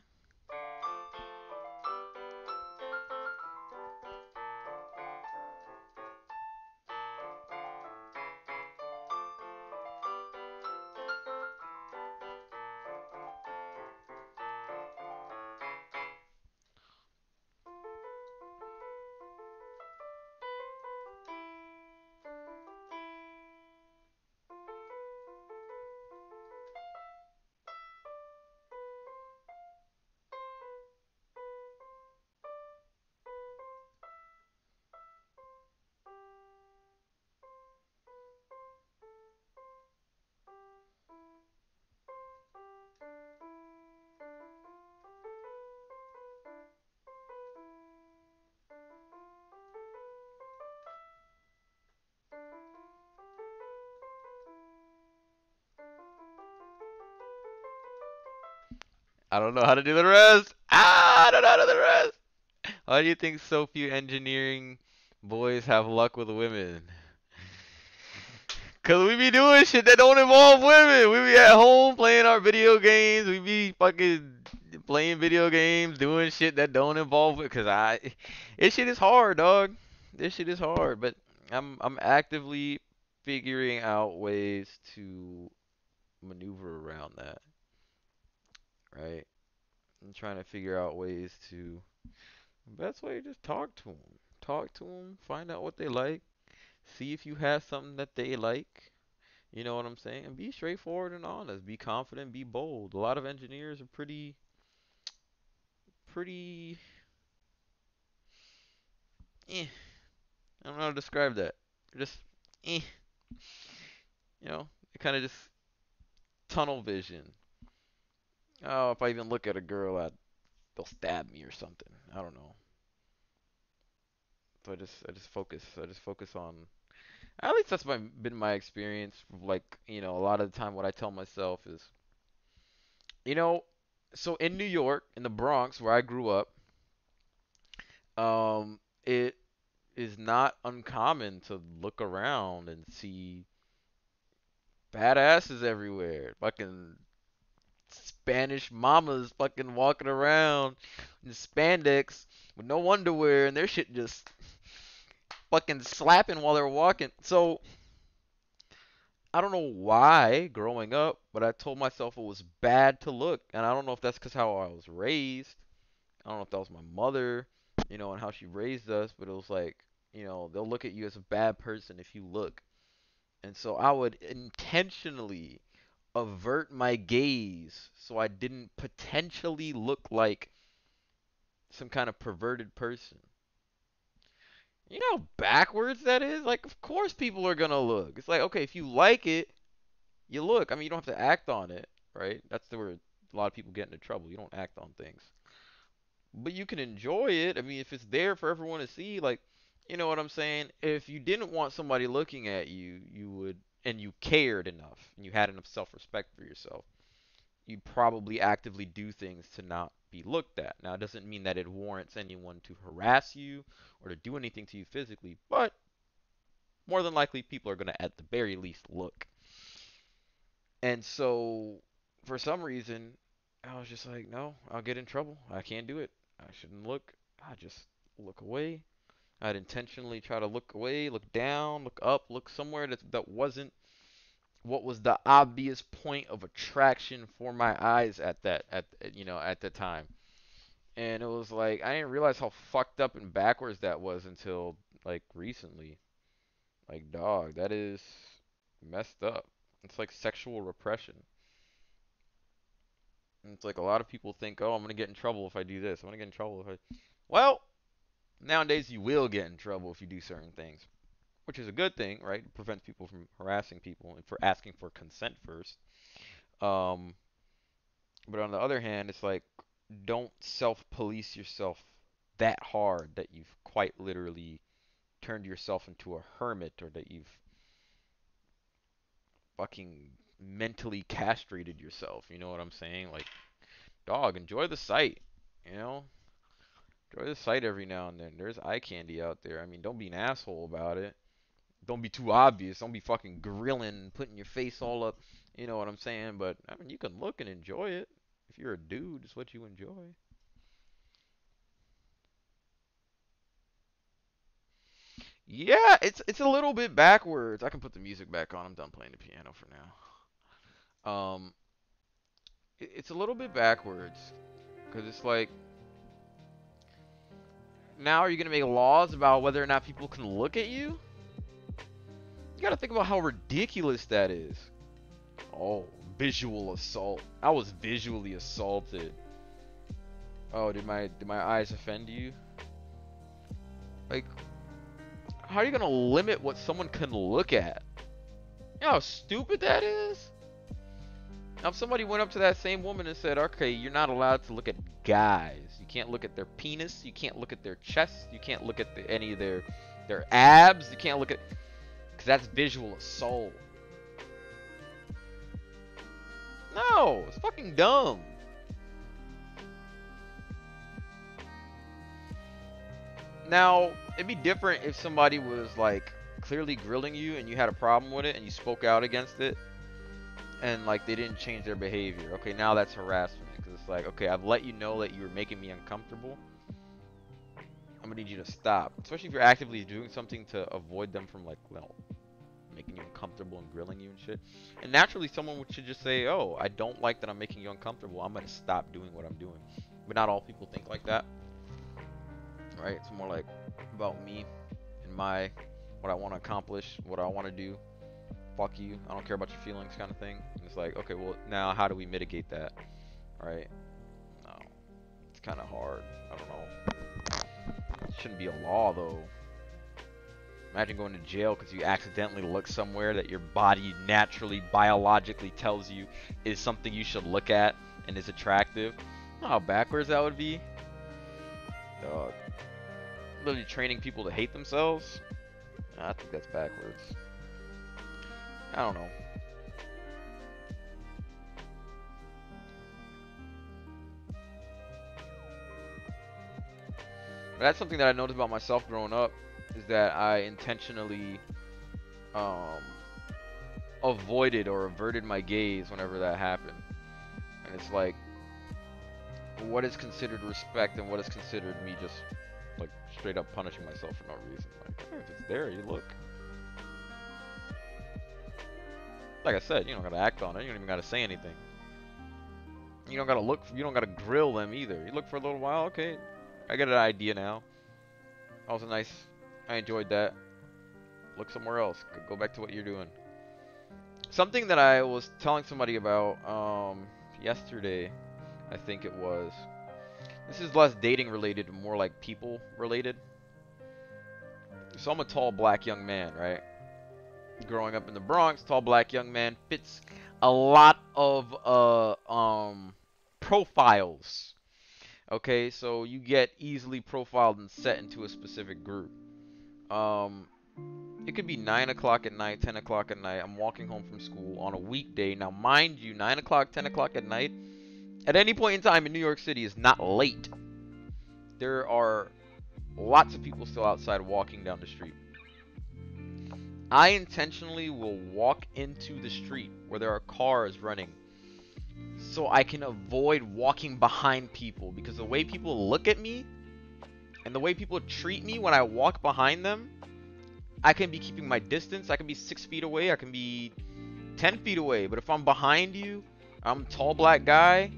I don't know how to do the rest. Ah, I don't know how to do the rest. Why do you think so few engineering boys have luck with women? Cause we be doing shit that don't involve women. We be at home playing our video games. We be fucking playing video games, doing shit that don't involve it. This shit is hard, dog. This shit is hard. But I'm actively figuring out ways to maneuver around that. Right? I'm trying to figure out ways to. The best way is just talk to them. Talk to them. Find out what they like. See if you have something that they like. You know what I'm saying? And be straightforward and honest. Be confident. Be bold. A lot of engineers are pretty. Eh. I don't know how to describe that. They're just, eh. They kind of just tunnel vision. Oh, if I even look at a girl, they'll stab me or something. I don't know. So I just focus. I just focus on. At least that's been my experience. Like, a lot of the time, what I tell myself is, you know, so in New York, in the Bronx, where I grew up, it is not uncommon to look around and see badasses everywhere. Fucking Spanish mamas fucking walking around in spandex with no underwear and their shit just fucking slapping while they're walking. So I don't know why growing up, but I told myself it was bad to look. And I don't know if that's because how I was raised. I don't know if that was my mother, and how she raised us, but it was like, they'll look at you as a bad person if you look. And so I would intentionally avert my gaze so I didn't potentially look like some kind of perverted person. You know how backwards that is? Like, of course people are gonna look. It's like, okay, if you like it, you look. I mean, you don't have to act on it, right? That's where a lot of people get into trouble. You don't act on things. But you can enjoy it. I mean, if it's there for everyone to see, like, You know what I'm saying? If you didn't want somebody looking at you, you would, and you cared enough, and you had enough self-respect for yourself, you'd probably actively do things to not be looked at. Now, it doesn't mean that it warrants anyone to harass you or to do anything to you physically, but more than likely, people are going to, at the very least, look. And so, for some reason, I was just like, no, I'll get in trouble. I can't do it. I shouldn't look. I just look away. I'd intentionally try to look away, look down, look up, look somewhere that wasn't what was the obvious point of attraction for my eyes at the time. And it was like I didn't realize how fucked up and backwards that was until like recently. Like dog, that is messed up. It's like sexual repression. And it's like a lot of people think, "Oh, I'm going to get in trouble if I do this. I'm going to get in trouble if I." Well, nowadays you will get in trouble if you do certain things, which is a good thing, right? It prevents people from harassing people and for asking for consent first. Um, but on the other hand, it's like don't self-police yourself that hard that you've quite literally turned yourself into a hermit or that you've fucking mentally castrated yourself. You know what I'm saying? Like, dog, enjoy the sight. You know, enjoy the sight every now and then. There's eye candy out there. I mean, don't be an asshole about it. Don't be too obvious. Don't be fucking grilling, putting your face all up. You know what I'm saying? But I mean, you can look and enjoy it. If you're a dude, it's what you enjoy. Yeah, it's a little bit backwards. I can put the music back on. I'm done playing the piano for now. It's a little bit backwards because it's like now are you gonna make laws about whether or not people can look at you? You gotta think about how ridiculous that is. Oh, visual assault. I was visually assaulted. Oh, did my eyes offend you? Like, how are you gonna limit what someone can look at? You know how stupid that is? Now, if somebody went up to that same woman and said, okay, you're not allowed to look at guys. You can't look at their penis. You can't look at their chest. You can't look at any of their abs. You can't look at... Because that's visual assault. No, it's fucking dumb. Now, it'd be different if somebody was, like, clearly grilling you and you had a problem with it and you spoke out against it. And like they didn't change their behavior. Okay, now that's harassment because it's like, okay, I've let you know that you were making me uncomfortable. I'm gonna need you to stop, especially if you're actively doing something to avoid them from like, well, making you uncomfortable and grilling you and shit. And naturally, someone should just say, oh, I don't like that I'm making you uncomfortable. I'm gonna stop doing what I'm doing. But not all people think like that, right? It's more like about me and my what I want to accomplish, what I want to do. Fuck you, I don't care about your feelings kind of thing. And it's like, okay, well, now how do we mitigate that? Right? No. It's kind of hard. I don't know. It shouldn't be a law, though. Imagine going to jail because you accidentally look somewhere that your body naturally, biologically tells you is something you should look at and is attractive. You know how backwards that would be? Dog. Literally training people to hate themselves? I think that's backwards. I don't know. But that's something that I noticed about myself growing up is that I intentionally um, avoided or averted my gaze whenever that happened. And it's like, what is considered respect and what is considered me just like straight up punishing myself for no reason. Like, hey, if it's there, you look. Like I said, you don't gotta act on it. You don't even gotta say anything. You don't gotta look. You don't gotta grill them either. You look for a little while. Okay, I get an idea now. That was a nice. I enjoyed that. Look somewhere else. Go back to what you're doing. Something that I was telling somebody about yesterday, I think it was. This is less dating related, more like people related. So I'm a tall black young man, right? Growing up in the Bronx, tall black young man fits a lot of profiles. Okay, so you get easily profiled and set into a specific group. Um, it could be 9 o'clock at night, 10 o'clock at night. I'm walking home from school on a weekday. Now, mind you, 9 o'clock, 10 o'clock at night, at any point in time in New York City is not late. There are lots of people still outside walking down the street. I intentionally will walk into the street where there are cars running so I can avoid walking behind people, because the way people look at me and the way people treat me when I walk behind them, I can be keeping my distance. I can be 6 feet away. I can be 10 feet away. But if I'm behind you, I'm a tall black guy,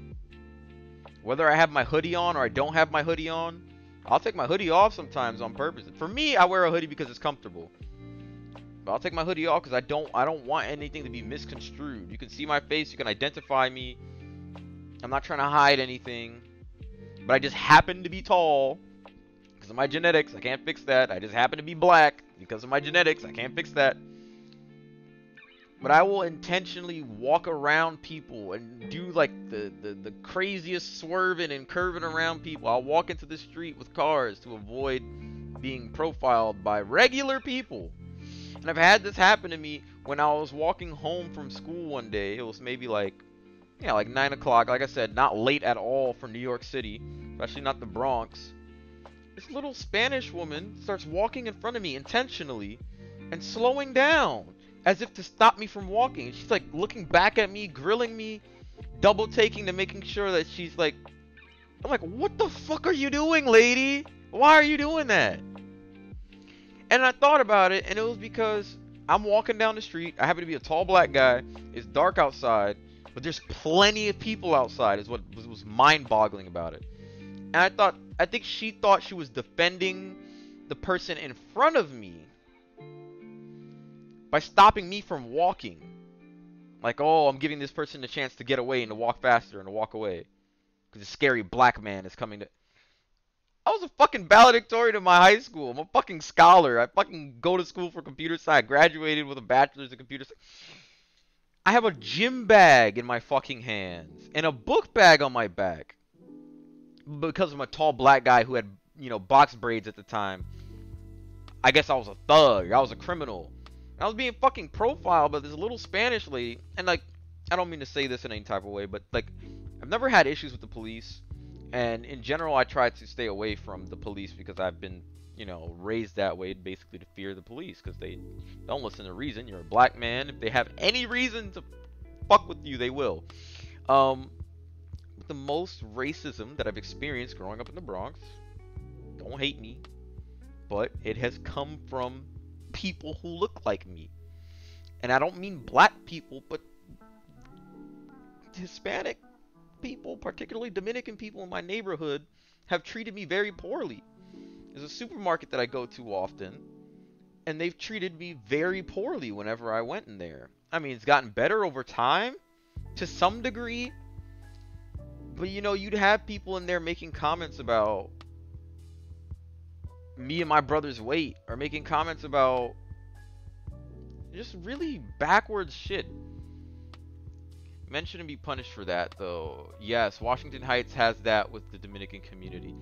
whether I have my hoodie on or I don't have my hoodie on, I'll take my hoodie off sometimes on purpose. For me, I wear a hoodie because it's comfortable. But I'll take my hoodie off because I don't want anything to be misconstrued. You can see my face, you can identify me. I'm not trying to hide anything. But I just happen to be tall because of my genetics. I can't fix that. I just happen to be black because of my genetics. I can't fix that. But I will intentionally walk around people and do like the craziest swerving and curving around people. I'll walk into the street with cars to avoid being profiled by regular people. And I've had this happen to me when I was walking home from school one day. It was maybe like, yeah, like 9 o'clock. Like I said, not late at all for New York City, especially not the Bronx. This little Spanish woman starts walking in front of me intentionally and slowing down as if to stop me from walking. She's like looking back at me, grilling me, double taking to making sure that she's like, I'm like, what the fuck are you doing, lady? Why are you doing that? And I thought about it, and it was because I'm walking down the street. I happen to be a tall black guy. It's dark outside, but there's plenty of people outside is what was mind-boggling about it. And I think she thought she was defending the person in front of me by stopping me from walking. Like, oh, I'm giving this person a chance to get away and to walk faster and to walk away. Because a scary black man is coming to... I was a fucking valedictorian in my high school. I'm a fucking scholar. I fucking go to school for computer science. I graduated with a bachelor's in computer science. I have a gym bag in my fucking hands. And a book bag on my back. Because I'm a tall black guy who had, you know, box braids at the time. I guess I was a thug. I was a criminal. I was being fucking profiled by this little Spanish lady. And, like, I don't mean to say this in any type of way, but, like, I've never had issues with the police. And in general, I try to stay away from the police because I've been, you know, raised that way basically to fear the police. Because they don't listen to reason. You're a black man. If they have any reason to fuck with you, they will. The most racism that I've experienced growing up in the Bronx, don't hate me, but it has come from people who look like me. And I don't mean black people, but Hispanic people, particularly Dominican people in my neighborhood, have treated me very poorly. There's a supermarket that I go to often, and they've treated me very poorly whenever I went in there. I mean, it's gotten better over time, to some degree, but you know, you'd have people in there making comments about me and my brother's weight, or making comments about just really backwards shit. Men shouldn't be punished for that, though. Yes, Washington Heights has that with the Dominican community.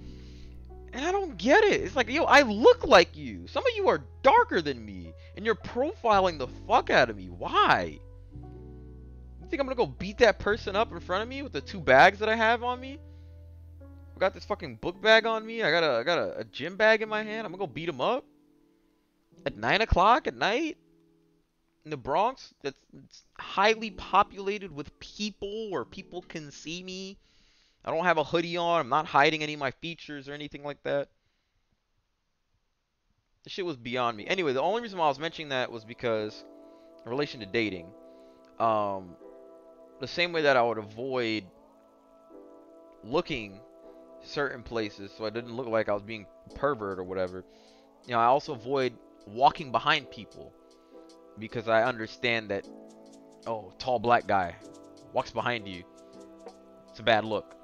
And I don't get it. It's like, yo, I look like you. Some of you are darker than me. And you're profiling the fuck out of me. Why? You think I'm gonna go beat that person up in front of me with the 2 bags that I have on me? I got this fucking book bag on me. I got a gym bag in my hand. I'm gonna go beat him up? At 9 o'clock at night? In the Bronx, that's highly populated with people where people can see me. I don't have a hoodie on. I'm not hiding any of my features or anything like that. The shit was beyond me. Anyway, the only reason why I was mentioning that was because, in relation to dating, the same way that I would avoid looking certain places so I didn't look like I was being pervert or whatever, you know, I also avoid walking behind people. Because I understand that, oh, tall black guy walks behind you. It's a bad look.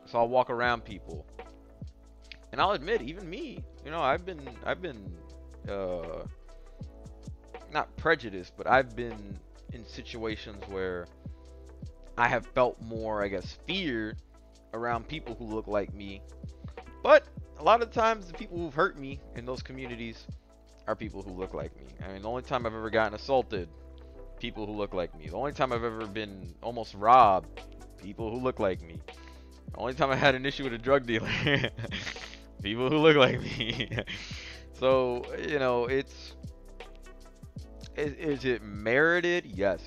So I'll walk around people. And I'll admit, even me, you know, I've been not prejudiced, but I've been in situations where I have felt more, I guess, fear around people who look like me. But a lot of times the people who've hurt me in those communities are people who look like me. I mean, the only time I've ever gotten assaulted, people who look like me. The only time I've ever been almost robbed, people who look like me. The only time I had an issue with a drug dealer, people who look like me. So, you know, is it merited? Yes.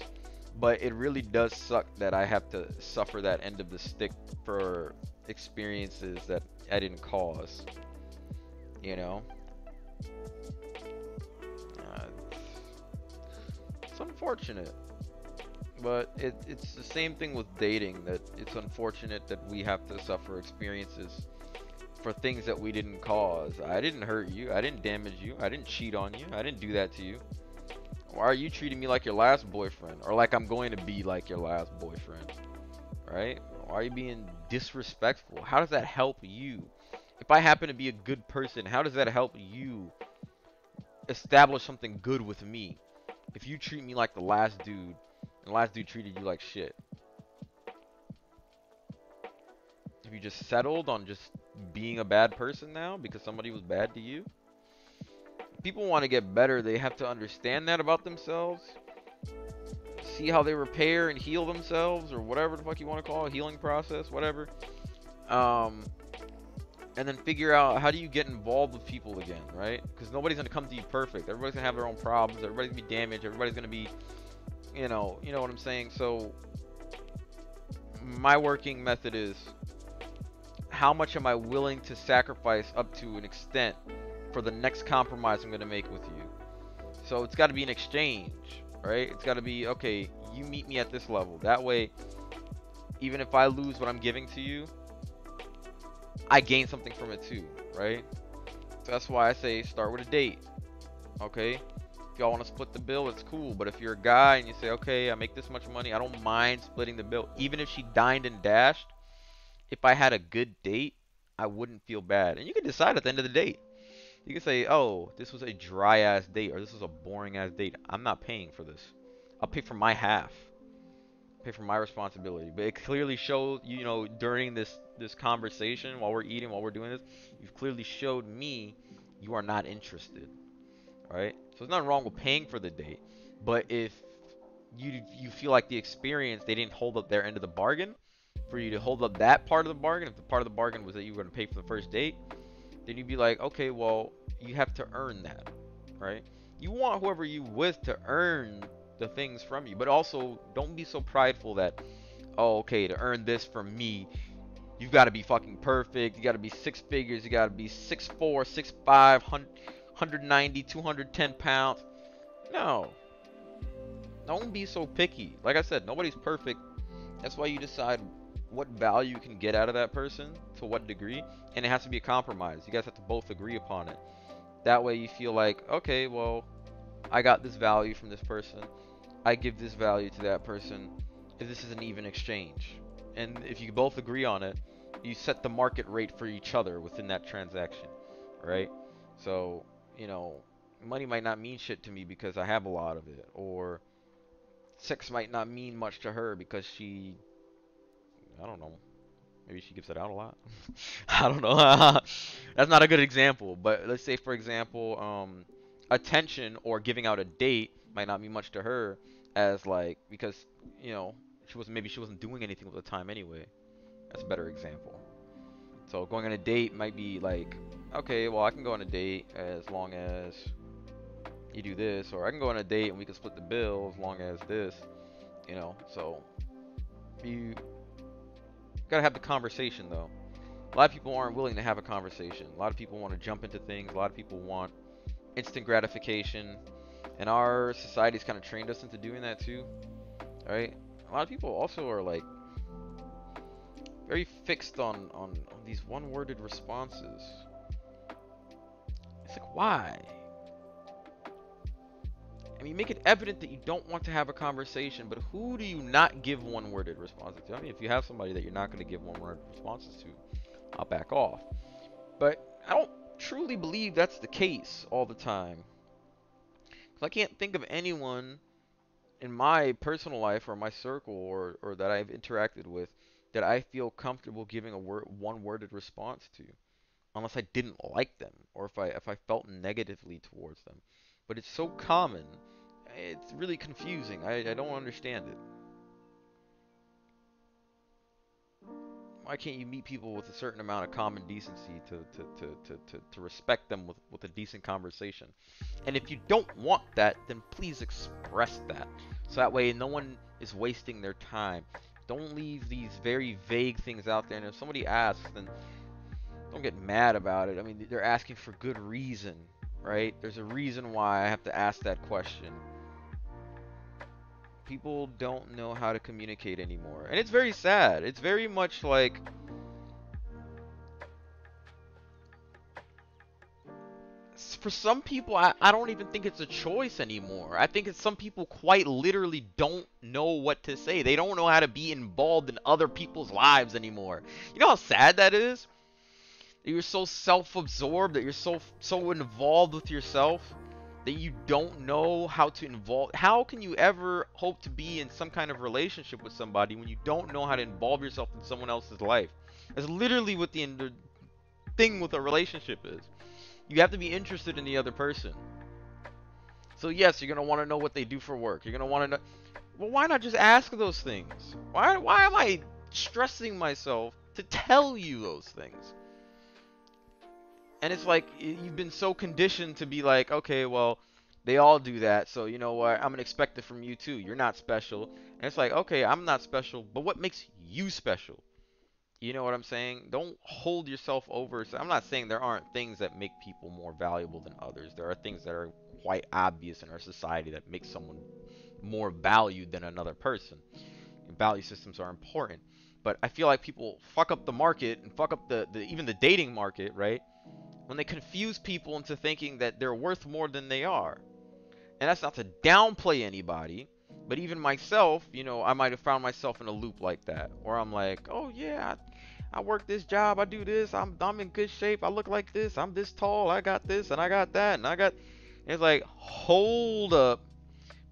But it really does suck that I have to suffer that end of the stick for experiences that I didn't cause. You know? Uh, it's unfortunate. But it's the same thing with dating, that it's unfortunate that we have to suffer experiences for things that we didn't cause. I didn't hurt you. I didn't damage you. I didn't cheat on you. I didn't do that to you. Why are you treating me like your last boyfriend? Or like I'm going to be like your last boyfriend? Right? Why are you being disrespectful? How does that help you? If I happen to be a good person, how does that help you establish something good with me? If you treat me like the last dude, and the last dude treated you like shit. Have you just settled on just being a bad person now because somebody was bad to you? People want to get better, they have to understand that about themselves. See how they repair and heal themselves, or whatever the fuck you want to call it, healing process, whatever. Um, and then figure out how do you get involved with people again, right? Because nobody's gonna come to you perfect. Everybody's gonna have their own problems. Everybody's gonna be damaged. Everybody's gonna be, you know what I'm saying. So my working method is, how much am I willing to sacrifice up to an extent for the next compromise I'm gonna make with you? So it's got to be an exchange, right? It's got to be, okay, you meet me at this level. That way, even if I lose what I'm giving to you, I gain something from it too, right? So that's why I say start with a date, okay? If y'all want to split the bill, it's cool. But if you're a guy and you say, okay, I make this much money, I don't mind splitting the bill. Even if she dined and dashed, if I had a good date, I wouldn't feel bad. And you can decide at the end of the date. You can say, oh, this was a dry ass date, or this was a boring ass date. I'm not paying for this. I'll pay for my half. Pay for my responsibility. But it clearly shows, you know, during this conversation, while we're eating, while we're doing this, you've clearly showed me you are not interested. Right? So there's nothing wrong with paying for the date. But if you feel like the experience, they didn't hold up their end of the bargain, for you to hold up that part of the bargain, if the part of the bargain was that you were going to pay for the first date, then you'd be like, okay, well, you have to earn that, right? You want whoever you with to earn the things from you, but also don't be so prideful that, oh, okay, to earn this from me, you've got to be fucking perfect. You got to be six figures. You got to be 6'4", 6'5", 190, 210 pounds. No, don't be so picky. Like I said, nobody's perfect. That's why you decide what value you can get out of that person, to what degree, and it has to be a compromise. You guys have to both agree upon it. That way you feel like, okay, well, I got this value from this person. I give this value to that person. If this is an even exchange. And if you both agree on it, you set the market rate for each other within that transaction, right? So, you know, money might not mean shit to me because I have a lot of it, or sex might not mean much to her because she, I don't know, maybe she gives it out a lot. I don't know. That's not a good example, but let's say, for example, attention or giving out a date might not mean much to her, as like, because, you know, she wasn't doing anything with the time anyway. That's a better example. So going on a date might be like, okay, well, I can go on a date as long as you do this, or I can go on a date and we can split the bill as long as this, you know. So you gotta have the conversation though. A lot of people aren't willing to have a conversation. A lot of people want to jump into things. A lot of people want instant gratification. And our society's kind of trained us into doing that too. Right? A lot of people also are like very fixed on these one-worded responses. It's like, why? I mean, make it evident that you don't want to have a conversation, but who do you not give one-worded responses to? I mean, if you have somebody that you're not going to give one-worded responses to, I'll back off. But I don't truly believe that's the case all the time. Because I can't think of anyone in my personal life or my circle, or that I've interacted with, that I feel comfortable giving a one-worded response to. unless I didn't like them or if I felt negatively towards them. But it's so common. It's really confusing. I don't understand it. Why can't you meet people with a certain amount of common decency to respect them with a decent conversation? And if you don't want that, then please express that. So that way no one is wasting their time. Don't leave these very vague things out there. And if somebody asks, then don't get mad about it. I mean, they're asking for good reason, right? There's a reason why I have to ask that question. People don't know how to communicate anymore. And it's very sad. It's very much like for some people, I don't even think it's a choice anymore. I think it's some people quite literally don't know what to say. They don't know how to be involved in other people's lives anymore. You know how sad that is? That you're so self-absorbed, that you're so involved with yourself, that you don't know how to involve. How can you ever hope to be in some kind of relationship with somebody when you don't know how to involve yourself in someone else's life? That's literally what the thing with a relationship is. You have to be interested in the other person. So yes, you're gonna want to know what they do for work. You're gonna want to know. Well, why not just ask those things? Why am I stressing myself to tell you those things? And it's like you've been so conditioned to be like, okay, well, they all do that, so you know what? I'm gonna expect it from you too. You're not special. And it's like, okay, I'm not special, but what makes you special? You know what I'm saying? Don't hold yourself over. So I'm not saying there aren't things that make people more valuable than others. There are things that are quite obvious in our society that make someone more valued than another person. And value systems are important. But I feel like people fuck up the market and fuck up the even the dating market, right? When they confuse people into thinking that they're worth more than they are. And that's not to downplay anybody, but even myself, you know, I might have found myself in a loop like that, where I'm like, oh yeah, I work this job, I do this, I'm in good shape, I look like this, I'm this tall, I got this, and I got that, and I got. And it's like, hold up,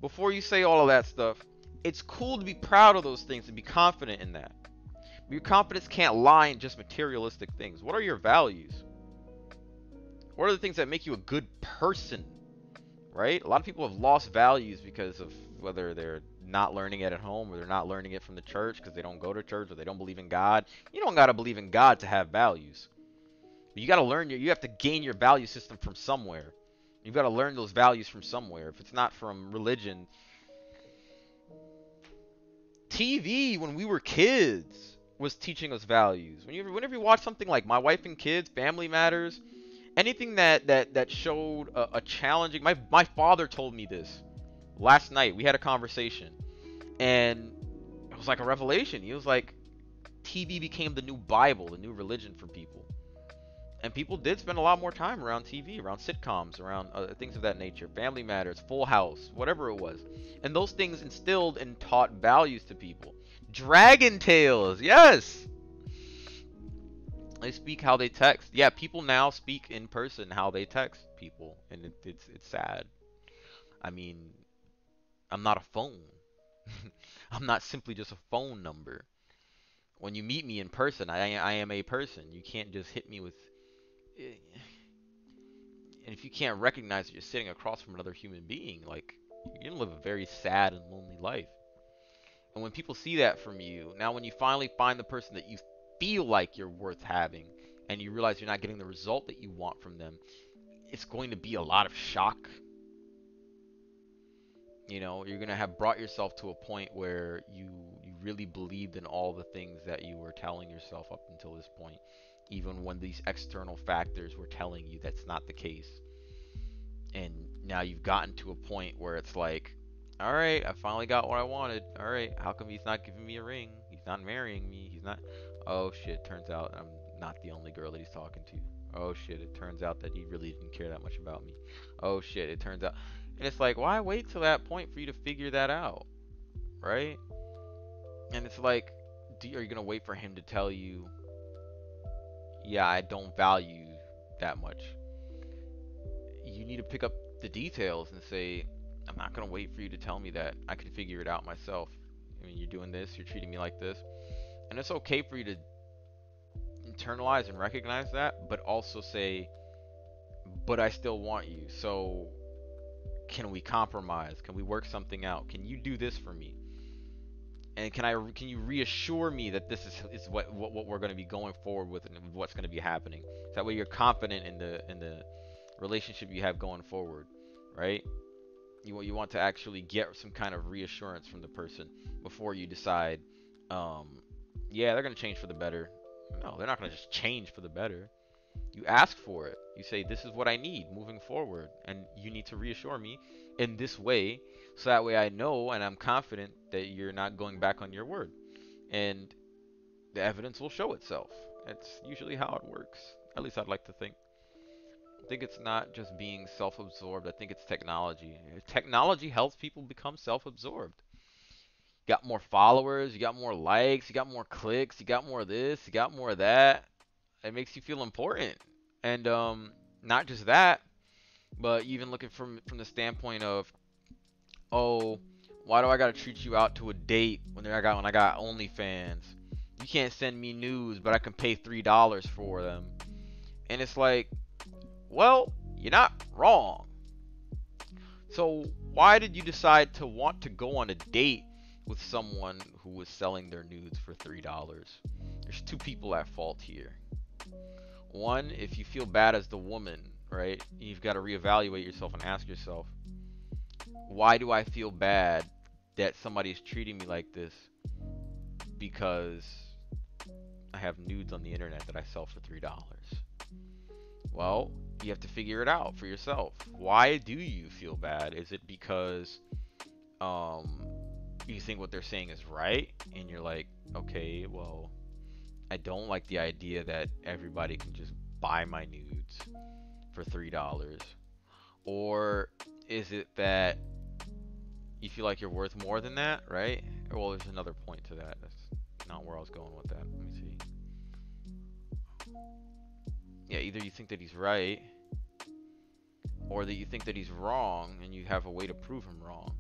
before you say all of that stuff, it's cool to be proud of those things and be confident in that. But your confidence can't lie in just materialistic things. What are your values? What are the things that make you a good person? Right? A lot of people have lost values because of whether they're not learning it at home or they're not learning it from the church because they don't go to church or they don't believe in God. You don't got to believe in God to have values. But you got to learn you have to gain your value system from somewhere. You've got to learn those values from somewhere. If it's not from religion, TV when we were kids was teaching us values. Whenever you watch something like My Wife and Kids, Family Matters, anything that showed a challenging. My father told me this last night. We had a conversation, and it was like a revelation. He was like, TV became the new Bible, the new religion for people. And people did spend a lot more time around TV, around sitcoms, around things of that nature. Family Matters, Full House, whatever it was. And those things instilled and taught values to people. Dragon Tales, yes! They speak how they text. Yeah, people now speak in person how they text people. And it's sad. I mean, I'm not a phone. I'm not simply just a phone number. When you meet me in person, I am a person. You can't just hit me with. And if you can't recognize that you're sitting across from another human being, like, you're gonna live a very sad and lonely life. And when people see that from you, now when you finally find the person that you feel like you're worth having, and you realize you're not getting the result that you want from them, it's going to be a lot of shock. You know, you're gonna have brought yourself to a point where you really believed in all the things that you were telling yourself up until this point, even when these external factors were telling you that's not the case. And now you've gotten to a point where it's like, all right, I finally got what I wanted. All right, how come he's not giving me a ring? He's not marrying me. He's not. Oh shit, turns out I'm not the only girl that he's talking to. Oh shit, it turns out that he really didn't care that much about me. Oh shit, it turns out. And it's like, why wait till that point for you to figure that out? Right? And it's like, are you going to wait for him to tell you, yeah, I don't value that much? You need to pick up the details and say, I'm not going to wait for you to tell me that. I can figure it out myself. I mean, you're doing this, you're treating me like this. And it's okay for you to internalize and recognize that, but also say, but I still want you. So can we compromise? Can we work something out? Can you do this for me? And can you reassure me that this is what we're going to be going forward with and what's going to be happening? So that way you're confident in the relationship you have going forward, right? You want to actually get some kind of reassurance from the person before you decide, yeah, they're going to change for the better. No, they're not going to just change for the better. You ask for it. You say, this is what I need moving forward, and you need to reassure me in this way, so that way I know and I'm confident that you're not going back on your word. And the evidence will show itself. That's usually how it works. At least I'd like to think. I think it's not just being self-absorbed. I think it's technology. Technology helps people become self-absorbed. You got more followers, you got more likes, you got more clicks, you got more of this, you got more of that. It makes you feel important. And not just that, but even looking from the standpoint of, oh, why do I gotta treat you out to a date when I got OnlyFans? You can't send me nudes, but I can pay $3 for them. And it's like, well, you're not wrong. So why did you decide to want to go on a date with someone who was selling their nudes for $3? There's two people at fault here. One, if you feel bad as the woman, right, you've got to reevaluate yourself and ask yourself, why do I feel bad that somebody's treating me like this because I have nudes on the internet that I sell for $3? Well, you have to figure it out for yourself. Why do you feel bad? Is it because you think what they're saying is right and you're like, okay, well, I don't like the idea that everybody can just buy my nudes for $3? Or is it that you feel like you're worth more than that, right? Well, there's another point to that. That's not where I was going with that. Let me see. Yeah, either you think that he's right, or that you think that he's wrong and you have a way to prove him wrong,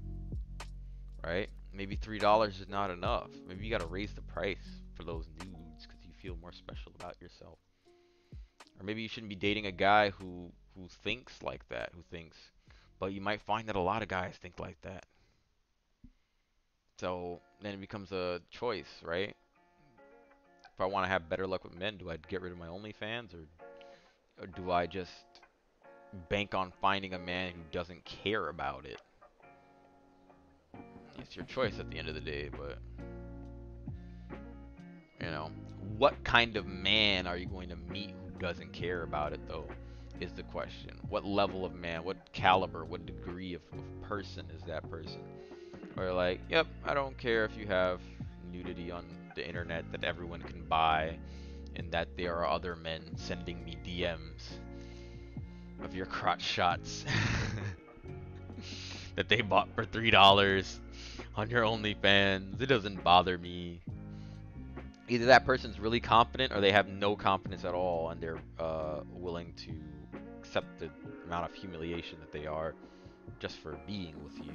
right? Maybe $3 is not enough. Maybe you got to raise the price for those nudes because you feel more special about yourself. Or maybe you shouldn't be dating a guy who thinks like that, but you might find that a lot of guys think like that. So then it becomes a choice, right? If I want to have better luck with men, do I get rid of my OnlyFans, or do I just bank on finding a man who doesn't care about it? It's your choice at the end of the day, but you know, what kind of man are you going to meet who doesn't care about it, though, is the question. What level of man, what caliber, what degree of person is that person? Or like, yep, I don't care if you have nudity on the internet that everyone can buy, and that there are other men sending me DMs of your crotch shots that they bought for $3 on your OnlyFans. It doesn't bother me. Either that person's really confident or they have no confidence at all and they're willing to accept the amount of humiliation that they are just for being with you.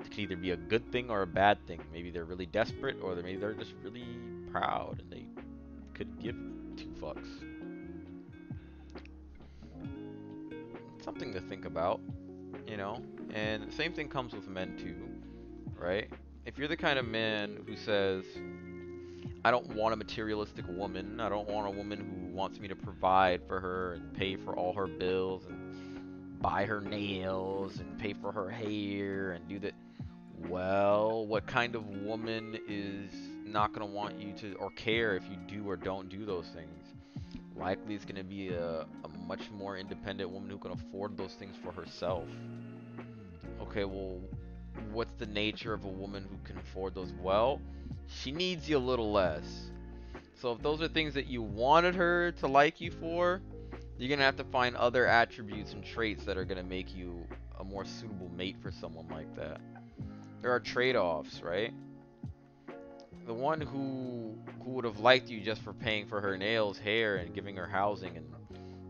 It can either be a good thing or a bad thing. Maybe they're really desperate, or maybe they're just really proud and they could give two fucks. It's something to think about, you know? And the same thing comes with men too, right? If you're the kind of man who says, I don't want a materialistic woman. I don't want a woman who wants me to provide for her and pay for all her bills and buy her nails and pay for her hair and do that. Well, what kind of woman is not going to want you to or care if you do or don't do those things? Likely it's going to be a much more independent woman who can afford those things for herself. Okay, well, what's the nature of a woman who can afford those? Well, she needs you a little less. So if those are things that you wanted her to like you for, you're going to have to find other attributes and traits that are going to make you a more suitable mate for someone like that. There are trade-offs, right? The one who would have liked you just for paying for her nails, hair, and giving her housing and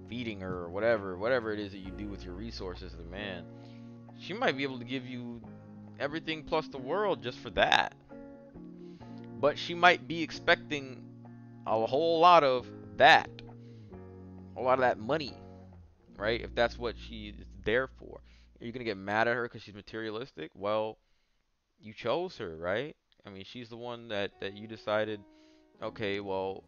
feeding her or whatever it is that you do with your resources as a man, she might be able to give you everything plus the world just for that. But she might be expecting a whole lot of that, a lot of that money, right? If that's what she is there for, are you gonna get mad at her because she's materialistic? Well, you chose her, right? I mean, she's the one that you decided, okay, well,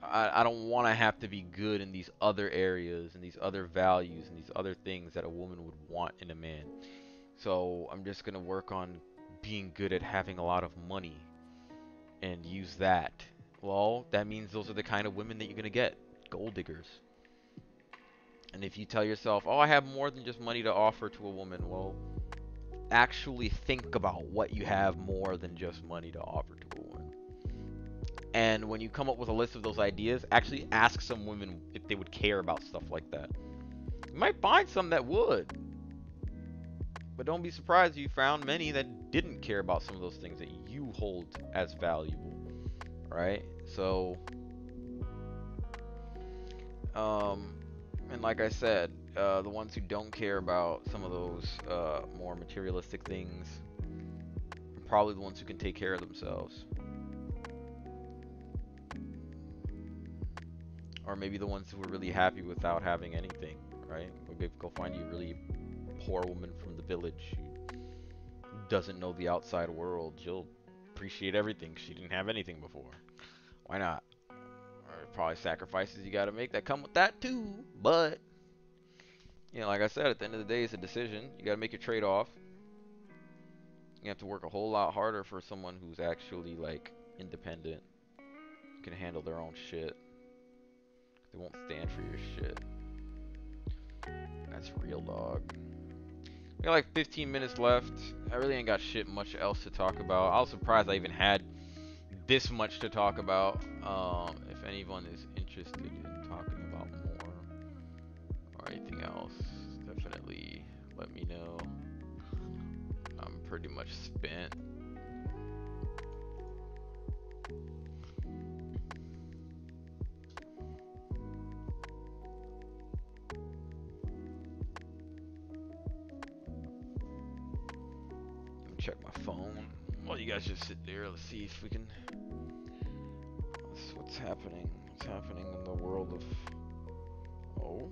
I don't want to have to be good in these other areas and these other values and these other things that a woman would want in a man. So I'm just gonna work on being good at having a lot of money and use that. Well, that means those are the kind of women that you're gonna get, gold diggers. And if you tell yourself, oh, I have more than just money to offer to a woman, well, actually think about what you have more than just money to offer to a woman. And when you come up with a list of those ideas, actually ask some women if they would care about stuff like that. You might find some that would, but don't be surprised if you found many that didn't care about some of those things that you hold as valuable, right? So, and like I said, the ones who don't care about some of those more materialistic things are probably the ones who can take care of themselves. Or maybe the ones who are really happy without having anything, right? Maybe go find you a really poor woman from the village who doesn't know the outside world. She'll appreciate everything. She didn't have anything before. Why not? Or probably sacrifices you gotta make that come with that too. But, you know, like I said, at the end of the day, it's a decision. You gotta make your trade-off. You have to work a whole lot harder for someone who's actually, like, independent, can handle their own shit. They won't stand for your shit. That's real, dog. We got like 15 minutes left. I really ain't got shit much else to talk about. I was surprised I even had this much to talk about. If anyone is interested in talking about more or anything else, definitely let me know. I'm pretty much spent. Let me check my phone. Well, you guys just sit there. Let's see if we can. What's happening? What's happening in the world of. Oh.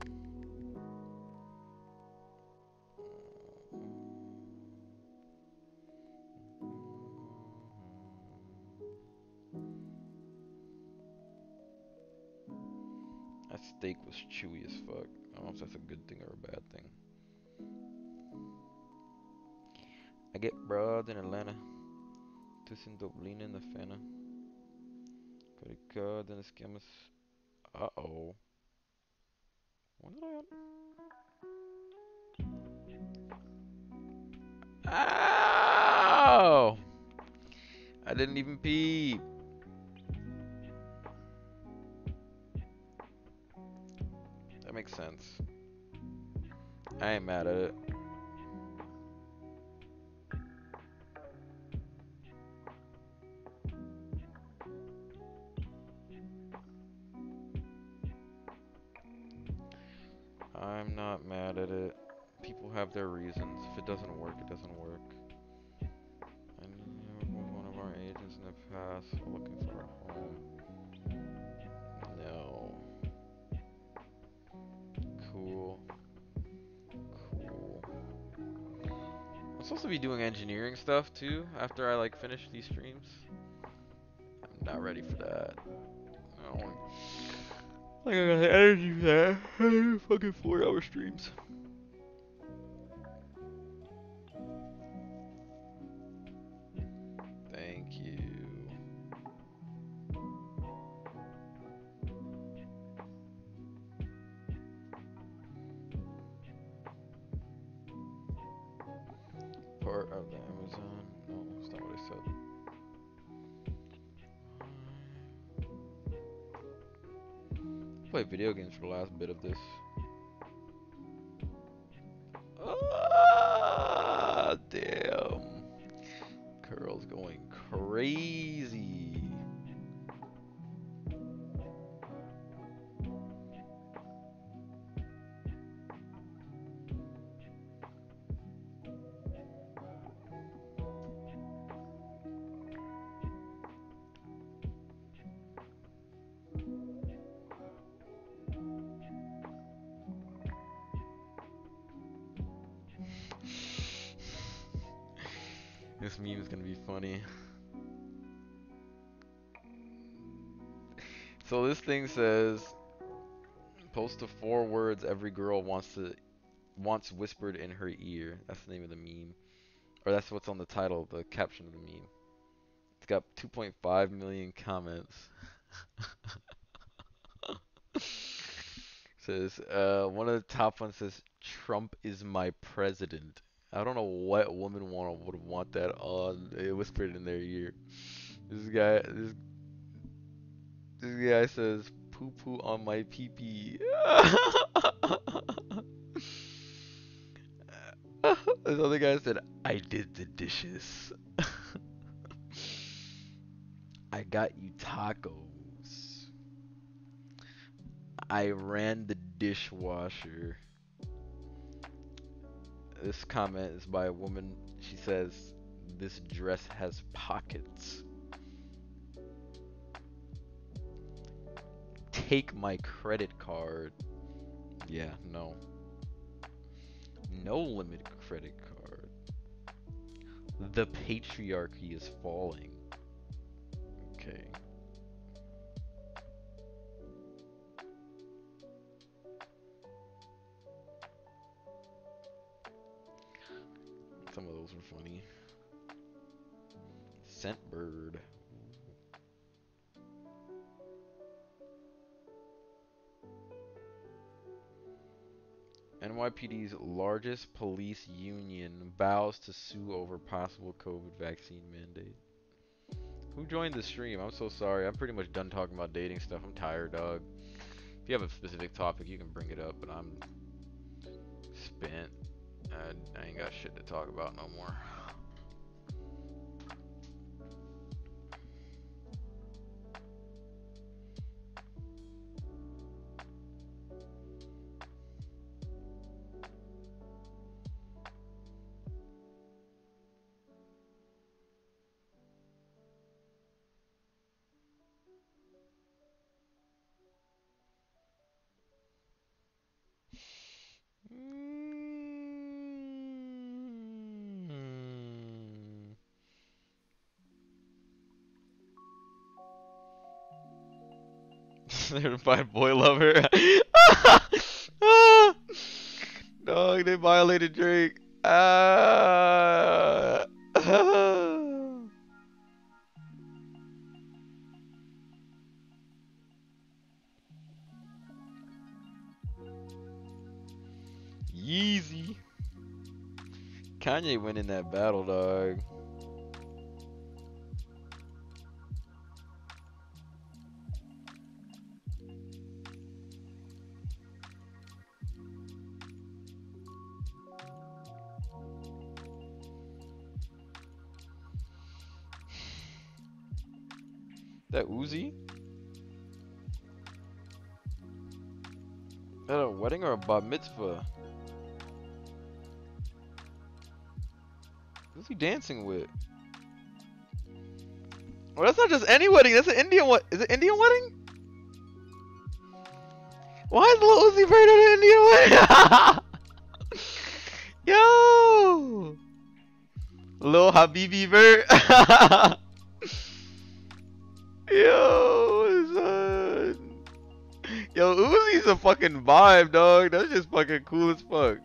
That steak was chewy as fuck. I don't know if that's a good thing or a bad thing. I get broads in Atlanta. Tussen Dublin in the Fana. Credit and esquemas. Uh-oh. What did I... Ow! I didn't even peep. That makes sense. I ain't mad at it. I'm not mad at it. People have their reasons. If it doesn't work, it doesn't work. I worked with one of our agents in the past while looking for a home. No. Cool. Cool. I'm supposed to be doing engineering stuff too after I like finish these streams. I'm not ready for that. I don't want. Like I got the energy for that. Fucking 4-hour streams. Thank you. Part of the Amazon. No, that's not what I said. Play video games for the last bit of this. Ah, damn. Curl's going crazy. this meme is gonna be funny. So this thing says, post the 4 words every girl wants whispered in her ear. That's the name of the meme. Or that's what's on the title, the caption of the meme. It's got 2.5 million comments. Says, one of the top ones says, Trump is my president. I don't know what woman would want that on whispered in their ear. This guy says, poo poo on my pee pee. This other guy said, I did the dishes. I got you tacos. I ran the dishwasher. This comment is by a woman. She says, this dress has pockets. Take my credit card. Yeah, no. No limit credit card. The patriarchy is falling. Okay. Some of those were funny. Scentbird. NYPD's largest police union bows to sue over possible COVID vaccine mandate. Who joined the stream? I'm so sorry. I'm pretty much done talking about dating stuff. I'm tired, dog. If you have a specific topic, you can bring it up, but I'm spent. I ain't got shit to talk about no more. Certified boy lover. Dog, they violated Drake. Yeezy. Kanye went in that battle, dog. That Uzi? At a wedding or a bar mitzvah? Who's he dancing with? Well, that's not just any wedding. That's an Indian what? Is it Indian wedding? Why is Lil Uzi Vert at an Indian wedding? Yo, Lil Habibi Vert. Yo, son. Yo, Uzi's a fucking vibe, dog. That's just fucking cool as fuck.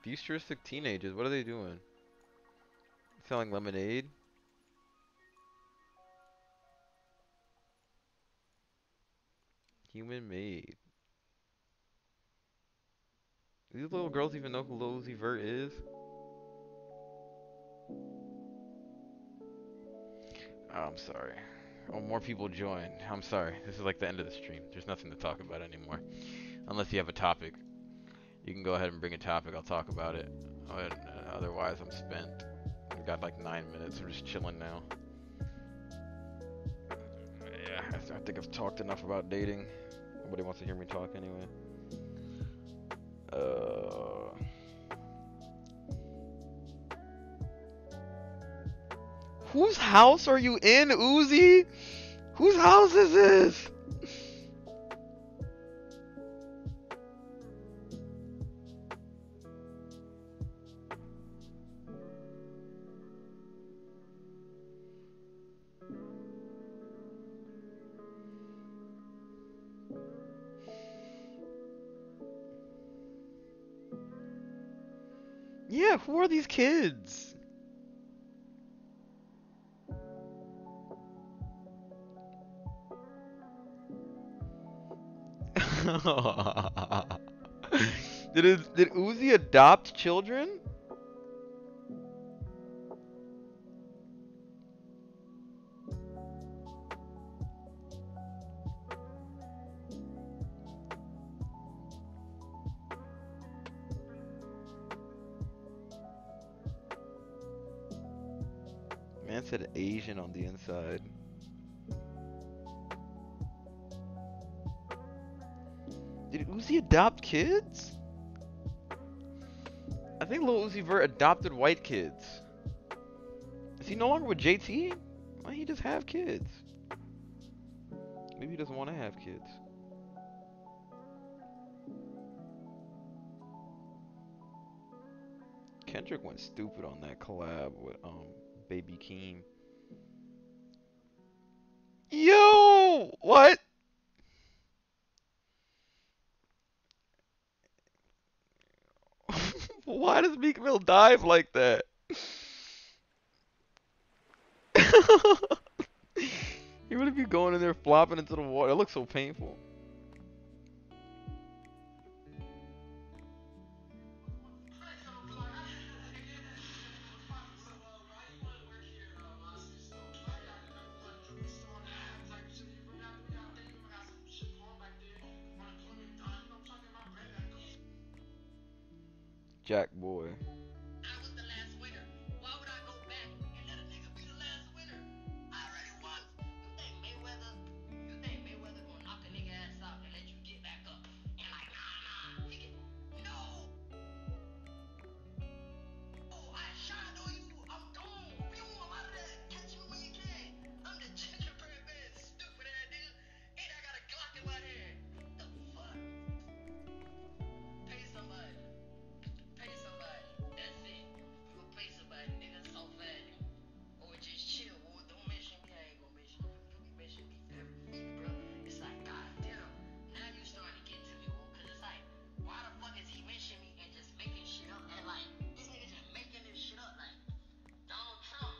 Futuristic teenagers, what are they doing? Selling lemonade? Human made. Do these little girls even know who Lil Uzi Vert is? Oh, I'm sorry. Oh, more people joined. I'm sorry. This is like the end of the stream. There's nothing to talk about anymore. Unless you have a topic. You can go ahead and bring a topic. I'll talk about it. Otherwise, I'm spent. We've got like 9 minutes. We're just chilling now. Yeah, I think I've talked enough about dating. Nobody wants to hear me talk anyway. Whose house are you in, Uzi? Whose house is this? Yeah, who are these kids? Did Uzi adopt children? Man said Asian on the inside. Did Uzi adopt kids? I think Lil Uzi Vert adopted white kids. Is he no longer with JT? Why he just have kids? Maybe he doesn't want to have kids. Kendrick went stupid on that collab with Baby Keem. Yo, what? Why does Meek Mill dive like that? He would be going in there flopping into the water. It looks so painful. Jack boy. I was the last winner. Why would I go back and let a nigga be the last winner? I already won. You think Mayweather gonna knock a nigga ass out and let you get back up? And like, nah, he can. No. Oh, I shot on you. I'm gone. Boom, I'm out of that. Catch me when you can. I'm the gingerbread man, stupid ass nigga. And I got a Glock in my hand. The fuck? Pay somebody. Pay somebody. That's it. You go pay somebody, nigga. So fast. Or just chill. Or don't mention me. I ain't gonna mention you. You be mentioning me for everything, bro. It's like, goddamn. Now you starting to get to me, bro. Cause it's like, why the fuck is he mentioning me and just making shit up? And like, this nigga just making this shit up. Like, Donald Trump,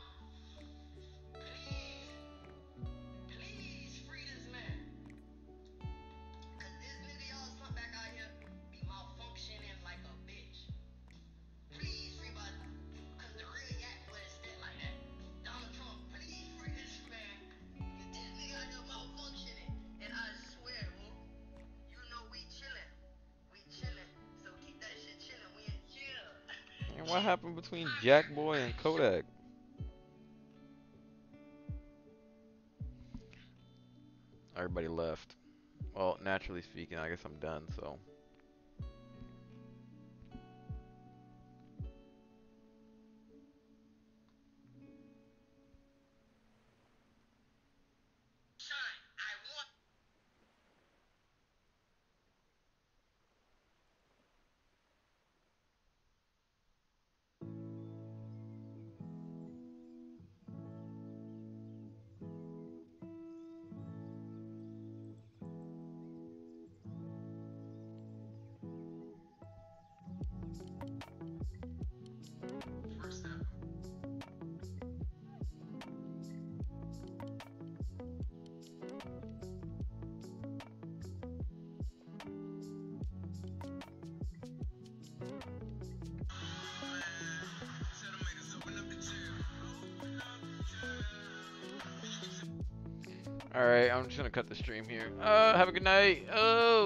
please, please free this man. Cause this nigga y'all snuck back out here be malfunctioning like a bitch. Please free my, cause the real yak wouldn't stand like that. Donald Trump, please free this man. Cause this nigga out here malfunctioning. And I swear, bro, you know we chillin'. We chillin'. So keep that shit chillin'. We in chill. And what happened between Jack Boy and Kodak? Everybody left. Well, naturally speaking, I guess I'm done, so. Shine. I want. Alright, I'm just gonna cut the stream here. Have a good night. Oh!